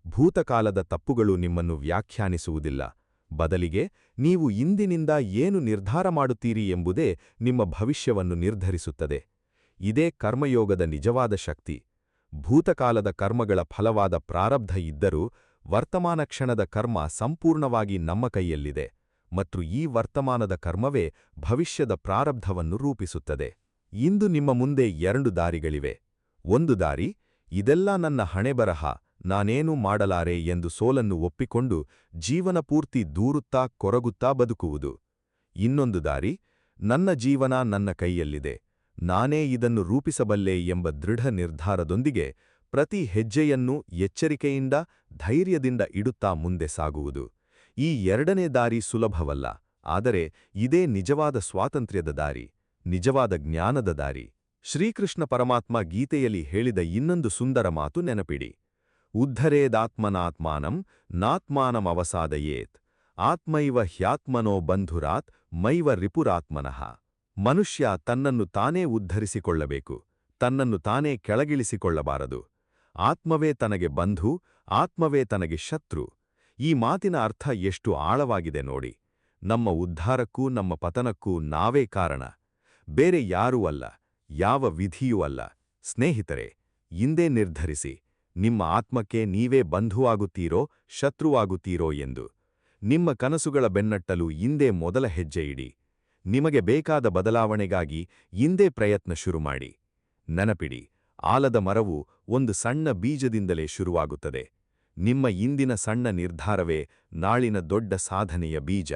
ಭೂತಕಾಲದ ತಪ್ಪುಗಳು ನಿಮ್ಮನ್ನು ವ್ಯಾಖ್ಯಾನಿಸುವುದಿಲ್ಲ, ಬದಲಿಗೆ ನೀವು ಇಂದಿನಿಂದ ಏನು ನಿರ್ಧಾರ ಮಾಡುತ್ತೀರಿ ಎಂಬುದೇ ನಿಮ್ಮ ಭವಿಷ್ಯವನ್ನು ನಿರ್ಧರಿಸುತ್ತದೆ. ಇದೇ ಕರ್ಮಯೋಗದ ನಿಜವಾದ ಶಕ್ತಿ. ಭೂತಕಾಲದ ಕರ್ಮಗಳ ಫಲವಾದ ಪ್ರಾರಬ್ಧ ಇದ್ದರೂ ವರ್ತಮಾನ ಕ್ಷಣದ ಕರ್ಮ ಸಂಪೂರ್ಣವಾಗಿ ನಮ್ಮ ಕೈಯಲ್ಲಿದೆ, ಮತ್ತು ಈ ವರ್ತಮಾನದ ಕರ್ಮವೇ ಭವಿಷ್ಯದ ಪ್ರಾರಬ್ಧವನ್ನು ರೂಪಿಸುತ್ತದೆ. ಇಂದು ನಿಮ್ಮ ಮುಂದೆ 2 ದಾರಿಗಳಿವೆ. ಒಂದು ದಾರಿ, ಇದೆಲ್ಲ ನನ್ನ ಹಣೆಬರಹ, ನಾನೇನೂ ಮಾಡಲಾರೆ ಎಂದು ಸೋಲನ್ನು ಒಪ್ಪಿಕೊಂಡು ಜೀವನಪೂರ್ತಿ ದೂರುತ್ತಾ ಕೊರಗುತ್ತಾ ಬದುಕುವುದು. ಇನ್ನೊಂದು ದಾರಿ, ನನ್ನ ಜೀವನ ನನ್ನ ಕೈಯಲ್ಲಿದೆ, ನಾನೇ ಇದನ್ನು ರೂಪಿಸಬಲ್ಲೆ ಎಂಬ ದೃಢ ನಿರ್ಧಾರದೊಂದಿಗೆ ಪ್ರತಿ ಹೆಜ್ಜೆಯನ್ನೂ ಎಚ್ಚರಿಕೆಯಿಂದ, ಧೈರ್ಯದಿಂದ ಇಡುತ್ತಾ ಮುಂದೆ ಸಾಗುವುದು. ಈ ಎರಡನೇ ದಾರಿ ಸುಲಭವಲ್ಲ, ಆದರೆ ಇದೇ ನಿಜವಾದ ಸ್ವಾತಂತ್ರ್ಯದ ದಾರಿ, ನಿಜವಾದ ಜ್ಞಾನದ ದಾರಿ. ಶ್ರೀಕೃಷ್ಣ ಪರಮಾತ್ಮ ಗೀತೆಯಲ್ಲಿ ಹೇಳಿದ ಇನ್ನೊಂದು ಸುಂದರ ಮಾತು ನೆನಪಿಡಿ. ಉದ್ಧರೇದಾತ್ಮನಾತ್ಮಾನಂ ನಾತ್ಮಾನಮವಸಾದಯೇತ್ ಆತ್ಮೈವ ಹ್ಯಾತ್ಮನೋ ಬಂಧುರಾತ್ ಮೈವ ರಿಪುರಾತ್ಮನಃ. ಮನುಷ್ಯ ತನ್ನನ್ನು ತಾನೇ ಉದ್ಧರಿಸಿಕೊಳ್ಳಬೇಕು, ತನ್ನನ್ನು ತಾನೇ ಕೆಳಗಿಳಿಸಿಕೊಳ್ಳಬಾರದು. ಆತ್ಮವೇ ತನಗೆ ಬಂಧು, ಆತ್ಮವೇ ತನಗೆ ಶತ್ರು. ಈ ಮಾತಿನ ಅರ್ಥ ಎಷ್ಟು ಆಳವಾಗಿದೆ ನೋಡಿ. ನಮ್ಮ ಉದ್ಧಾರಕ್ಕೂ ನಮ್ಮ ಪತನಕ್ಕೂ ನಾವೇ ಕಾರಣ, ಬೇರೆ ಯಾರೂ ಅಲ್ಲ, ಯಾವ ವಿಧಿಯೂ ಅಲ್ಲ. ಸ್ನೇಹಿತರೆ, ಇಂದೇ ನಿರ್ಧರಿಸಿ, ನಿಮ್ಮ ಆತ್ಮಕ್ಕೆ ನೀವೇ ಬಂಧುವಾಗುತ್ತೀರೋ ಶತ್ರುವಾಗುತ್ತೀರೋ ಎಂದು. ನಿಮ್ಮ ಕನಸುಗಳ ಬೆನ್ನಟ್ಟಲು ಇಂದೇ ಮೊದಲ ಹೆಜ್ಜೆ ಇಡಿ. ನಿಮಗೆ ಬೇಕಾದ ಬದಲಾವಣೆಗಾಗಿ ಇಂದೇ ಪ್ರಯತ್ನ ಶುರುಮಾಡಿ. ನೆನಪಿಡಿ, ಆಲದ ಮರವು ಒಂದು ಸಣ್ಣ ಬೀಜದಿಂದಲೇ ಶುರುವಾಗುತ್ತದೆ. ನಿಮ್ಮ ಇಂದಿನ ಸಣ್ಣ ನಿರ್ಧಾರವೇ ನಾಳಿನ ದೊಡ್ಡ ಸಾಧನೆಯ ಬೀಜ.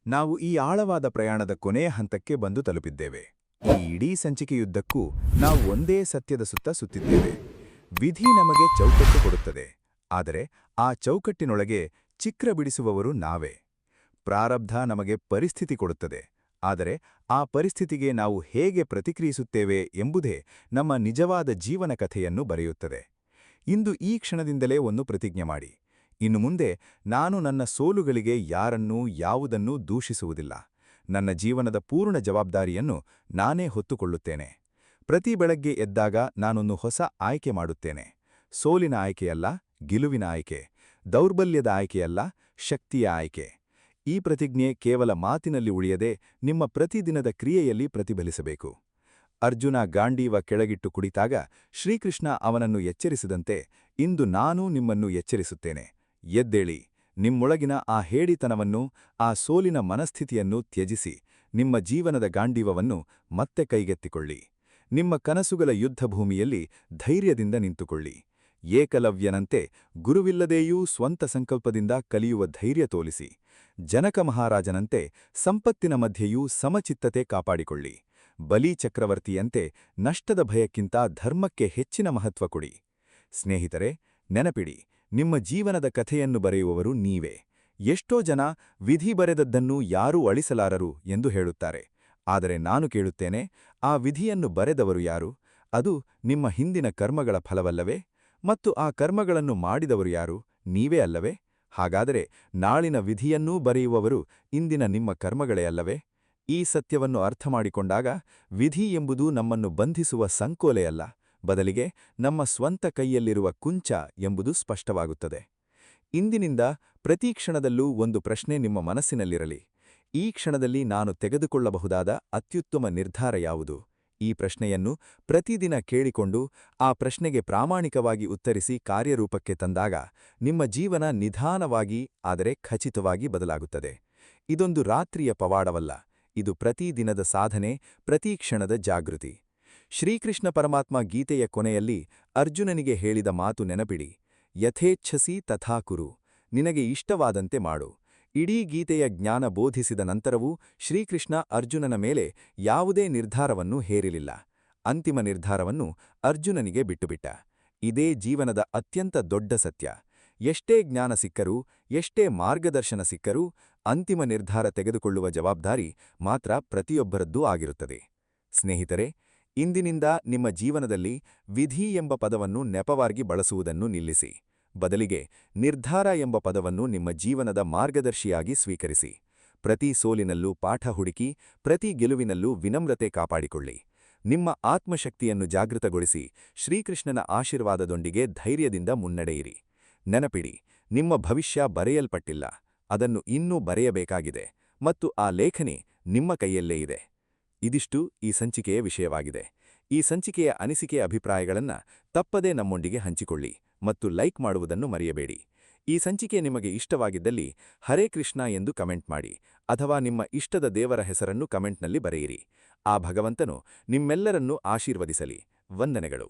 ನಾವು ಈ ಆಳವಾದ ಪ್ರಯಾಣದ ಕೊನೆಯ ಹಂತಕ್ಕೆ ಬಂದು ತಲುಪಿದ್ದೇವೆ. ಈ ಇಡೀ ಸಂಚಿಕೆಯುದ್ದಕ್ಕೂ ನಾವು ಒಂದೇ ಸತ್ಯದ ಸುತ್ತ ಸುತ್ತಿದ್ದೇವೆ. ವಿಧಿ ನಮಗೆ ಚೌಕಟ್ಟು ಕೊಡುತ್ತದೆ, ಆದರೆ ಆ ಚೌಕಟ್ಟಿನೊಳಗೆ ಚಿಕ್ರ ಬಿಡಿಸುವವರು ನಾವೇ. ಪ್ರಾರಬ್ಧ ನಮಗೆ ಪರಿಸ್ಥಿತಿ ಕೊಡುತ್ತದೆ, ಆದರೆ ಆ ಪರಿಸ್ಥಿತಿಗೆ ನಾವು ಹೇಗೆ ಪ್ರತಿಕ್ರಿಯಿಸುತ್ತೇವೆ ಎಂಬುದೇ ನಮ್ಮ ನಿಜವಾದ ಜೀವನ ಕಥೆಯನ್ನು ಬರೆಯುತ್ತದೆ. ಇಂದು ಈ ಕ್ಷಣದಿಂದಲೇ ಒಂದು ಪ್ರತಿಜ್ಞೆ ಮಾಡಿ. ಇನ್ನು ಮುಂದೆ ನಾನು ನನ್ನ ಸೋಲುಗಳಿಗೆ ಯಾರನ್ನೂ ಯಾವುದನ್ನೂ ದೂಷಿಸುವುದಿಲ್ಲ. ನನ್ನ ಜೀವನದ ಪೂರ್ಣ ಜವಾಬ್ದಾರಿಯನ್ನು ನಾನೇ ಹೊತ್ತುಕೊಳ್ಳುತ್ತೇನೆ. ಪ್ರತಿ ಬೆಳಗ್ಗೆ ಎದ್ದಾಗ ನಾನೊಂದು ಹೊಸ ಆಯ್ಕೆ ಮಾಡುತ್ತೇನೆ. ಸೋಲಿನ ಆಯ್ಕೆಯಲ್ಲ, ಗೆಲುವಿನ ಆಯ್ಕೆ. ದೌರ್ಬಲ್ಯದ ಆಯ್ಕೆಯಲ್ಲ, ಶಕ್ತಿಯ ಆಯ್ಕೆ. ಈ ಪ್ರತಿಜ್ಞೆ ಕೇವಲ ಮಾತಿನಲ್ಲಿ ಉಳಿಯದೆ ನಿಮ್ಮ ಪ್ರತಿದಿನದ ಕ್ರಿಯೆಯಲ್ಲಿ ಪ್ರತಿಫಲಿಸಬೇಕು. ಅರ್ಜುನ ಗಾಂಡೀವ ಕೆಳಗಿಟ್ಟು ಕುಡಿತಾಗ ಶ್ರೀಕೃಷ್ಣ ಅವನನ್ನು ಎಚ್ಚರಿಸಿದಂತೆ ಇಂದು ನಾನೂ ನಿಮ್ಮನ್ನು ಎಚ್ಚರಿಸುತ್ತೇನೆ. ಎದ್ದೇಳಿ, ನಿಮ್ಮೊಳಗಿನ ಆ ಹೇಡಿತನವನ್ನು, ಆ ಸೋಲಿನ ಮನಸ್ಥಿತಿಯನ್ನು ತ್ಯಜಿಸಿ ನಿಮ್ಮ ಜೀವನದ ಗಾಂಡೀವವನ್ನು ಮತ್ತೆ ಕೈಗೆತ್ತಿಕೊಳ್ಳಿ. ನಿಮ್ಮ ಕನಸುಗಳ ಯುದ್ಧಭೂಮಿಯಲ್ಲಿ ಧೈರ್ಯದಿಂದ ನಿಂತುಕೊಳ್ಳಿ. ಏಕಲವ್ಯನಂತೆ ಗುರುವಿಲ್ಲದೆಯೂ ಸ್ವಂತ ಸಂಕಲ್ಪದಿಂದ ಕಲಿಯುವ ಧೈರ್ಯ ತೋರಿಸಿ. ಜನಕ ಮಹಾರಾಜನಂತೆ ಸಂಪತ್ತಿನ ಮಧ್ಯೆಯೂ ಸಮಚಿತ್ತತೆ ಕಾಪಾಡಿಕೊಳ್ಳಿ. ಬಲಿ ಚಕ್ರವರ್ತಿಯಂತೆ ನಷ್ಟದ ಭಯಕ್ಕಿಂತ ಧರ್ಮಕ್ಕೆ ಹೆಚ್ಚಿನ ಮಹತ್ವ ಕೊಡಿ. ಸ್ನೇಹಿತರೆ, ನೆನಪಿಡಿ, ನಿಮ್ಮ ಜೀವನದ ಕಥೆಯನ್ನು ಬರೆಯುವವರು ನೀವೇ. ಎಷ್ಟೋ ಜನ ವಿಧಿ ಬರೆದದ್ದನ್ನು ಯಾರೂ ಅಳಿಸಲಾರರು ಎಂದು ಹೇಳುತ್ತಾರೆ, ಆದರೆ ನಾನು ಕೇಳುತ್ತೇನೆ, ಆ ವಿಧಿಯನ್ನು ಬರೆದವರು ಯಾರು? ಅದು ನಿಮ್ಮ ಹಿಂದಿನ ಕರ್ಮಗಳ ಫಲವಲ್ಲವೇ? ಮತ್ತು ಆ ಕರ್ಮಗಳನ್ನು ಮಾಡಿದವರು ಯಾರು? ನೀವೇ ಅಲ್ಲವೇ? ಹಾಗಾದರೆ ನಾಳಿನ ವಿಧಿಯನ್ನೂ ಬರೆಯುವವರು ಇಂದಿನ ನಿಮ್ಮ ಕರ್ಮಗಳೇ ಅಲ್ಲವೇ? ಈ ಸತ್ಯವನ್ನು ಅರ್ಥಮಾಡಿಕೊಂಡಾಗ ವಿಧಿ ಎಂಬುದು ನಮ್ಮನ್ನು ಬಂಧಿಸುವ ಸಂಕೋಲೆಯಲ್ಲ, ಬದಲಿಗೆ ನಮ್ಮ ಸ್ವಂತ ಕೈಯಲ್ಲಿರುವ ಕುಂಚ ಎಂಬುದು ಸ್ಪಷ್ಟವಾಗುತ್ತದೆ. ಇಂದಿನಿಂದ ಪ್ರತಿ ಕ್ಷಣದಲ್ಲೂ ಒಂದು ಪ್ರಶ್ನೆ ನಿಮ್ಮ ಮನಸ್ಸಿನಲ್ಲಿರಲಿ. ಈ ಕ್ಷಣದಲ್ಲಿ ನಾನು ತೆಗೆದುಕೊಳ್ಳಬಹುದಾದ ಅತ್ಯುತ್ತಮ ನಿರ್ಧಾರ ಯಾವುದು? ಈ ಪ್ರಶ್ನೆಯನ್ನು ಪ್ರತಿದಿನ ಕೇಳಿಕೊಂಡು ಆ ಪ್ರಶ್ನೆಗೆ ಪ್ರಾಮಾಣಿಕವಾಗಿ ಉತ್ತರಿಸಿ ಕಾರ್ಯರೂಪಕ್ಕೆ ತಂದಾಗ ನಿಮ್ಮ ಜೀವನ ನಿಧಾನವಾಗಿ ಆದರೆ ಖಚಿತವಾಗಿ ಬದಲಾಗುತ್ತದೆ. ಇದೊಂದು ರಾತ್ರಿಯ ಪವಾಡವಲ್ಲ, ಇದು ಪ್ರತಿ ದಿನದ ಸಾಧನೆ, ಪ್ರತಿ ಕ್ಷಣದ ಜಾಗೃತಿ. ಶ್ರೀಕೃಷ್ಣ ಪರಮಾತ್ಮ ಗೀತೆಯ ಕೊನೆಯಲ್ಲಿ ಅರ್ಜುನನಿಗೆ ಹೇಳಿದ ಮಾತು ನೆನಪಿಡಿ: ಯಥೇಚ್ಛಸಿ ತಥಾ ಕುರು, ನಿನಗೆ ಇಷ್ಟವಾದಂತೆ ಮಾಡು. ಇಡೀ ಗೀತೆಯ ಜ್ಞಾನ ಬೋಧಿಸಿದ ನಂತರವೂ ಶ್ರೀಕೃಷ್ಣ ಅರ್ಜುನನ ಮೇಲೆ ಯಾವುದೇ ನಿರ್ಧಾರವನ್ನು ಹೇರಿಲಿಲ್ಲ. ಅಂತಿಮ ನಿರ್ಧಾರವನ್ನು ಅರ್ಜುನನಿಗೆ ಬಿಟ್ಟುಬಿಟ್ಟ. ಇದೇ ಜೀವನದ ಅತ್ಯಂತ ದೊಡ್ಡ ಸತ್ಯ. ಎಷ್ಟೇ ಜ್ಞಾನ ಸಿಕ್ಕರೂ, ಎಷ್ಟೇ ಮಾರ್ಗದರ್ಶನ ಸಿಕ್ಕರೂ, ಅಂತಿಮ ನಿರ್ಧಾರ ತೆಗೆದುಕೊಳ್ಳುವ ಜವಾಬ್ದಾರಿ ಮಾತ್ರ ಪ್ರತಿಯೊಬ್ಬರದ್ದೂ ಆಗಿರುತ್ತದೆ. ಸ್ನೇಹಿತರೆ, ಇಂದಿನಿಂದ ನಿಮ್ಮ ಜೀವನದಲ್ಲಿ ವಿಧಿ ಎಂಬ ಪದವನ್ನು ನೆಪವಾಗಿ ಬಳಸುವುದನ್ನು ನಿಲ್ಲಿಸಿ. ಬದಲಿಗೆ ನಿರ್ಧಾರ ಎಂಬ ಪದವನ್ನು ನಿಮ್ಮ ಜೀವನದ ಮಾರ್ಗದರ್ಶಿಯಾಗಿ ಸ್ವೀಕರಿಸಿ. ಪ್ರತಿ ಸೋಲಿನಲ್ಲೂ ಪಾಠ ಹುಡುಕಿ, ಪ್ರತಿ ಗೆಲುವಿನಲ್ಲೂ ವಿನಮ್ರತೆ ಕಾಪಾಡಿಕೊಳ್ಳಿ. ನಿಮ್ಮ ಆತ್ಮಶಕ್ತಿಯನ್ನು ಜಾಗೃತಗೊಳಿಸಿ ಶ್ರೀಕೃಷ್ಣನ ಆಶೀರ್ವಾದದೊಂದಿಗೆ ಧೈರ್ಯದಿಂದ ಮುನ್ನಡೆಯಿರಿ. ನೆನಪಿಡಿ, ನಿಮ್ಮ ಭವಿಷ್ಯ ಬರೆಯಲ್ಪಟ್ಟಿಲ್ಲ, ಅದನ್ನು ಇನ್ನೂ ಬರೆಯಬೇಕಾಗಿದೆ, ಮತ್ತು ಆ ಲೇಖನಿ ನಿಮ್ಮ ಕೈಯಲ್ಲೇ ಇದೆ. ಇದಿಷ್ಟು ಈ ಸಂಚಿಕೆಯ ವಿಷಯವಾಗಿದೆ. ಈ ಸಂಚಿಕೆಯ ಅನಿಸಿಕೆಯ ಅಭಿಪ್ರಾಯಗಳನ್ನು ತಪ್ಪದೇ ನಮ್ಮೊಂದಿಗೆ ಹಂಚಿಕೊಳ್ಳಿ ಮತ್ತು ಲೈಕ್ ಮಾಡುವುದನ್ನು ಮರೆಯಬೇಡಿ. ಈ ಸಂಚಿಕೆ ನಿಮಗೆ ಇಷ್ಟವಾಗಿದ್ದಲ್ಲಿ ಹರೇ ಕೃಷ್ಣ ಎಂದು ಕಮೆಂಟ್ ಮಾಡಿ, ಅಥವಾ ನಿಮ್ಮ ಇಷ್ಟದ ದೇವರ ಹೆಸರನ್ನು ಕಮೆಂಟ್ನಲ್ಲಿ ಬರೆಯಿರಿ. ಆ ಭಗವಂತನು ನಿಮ್ಮೆಲ್ಲರನ್ನೂ ಆಶೀರ್ವದಿಸಲಿ. ವಂದನೆಗಳು.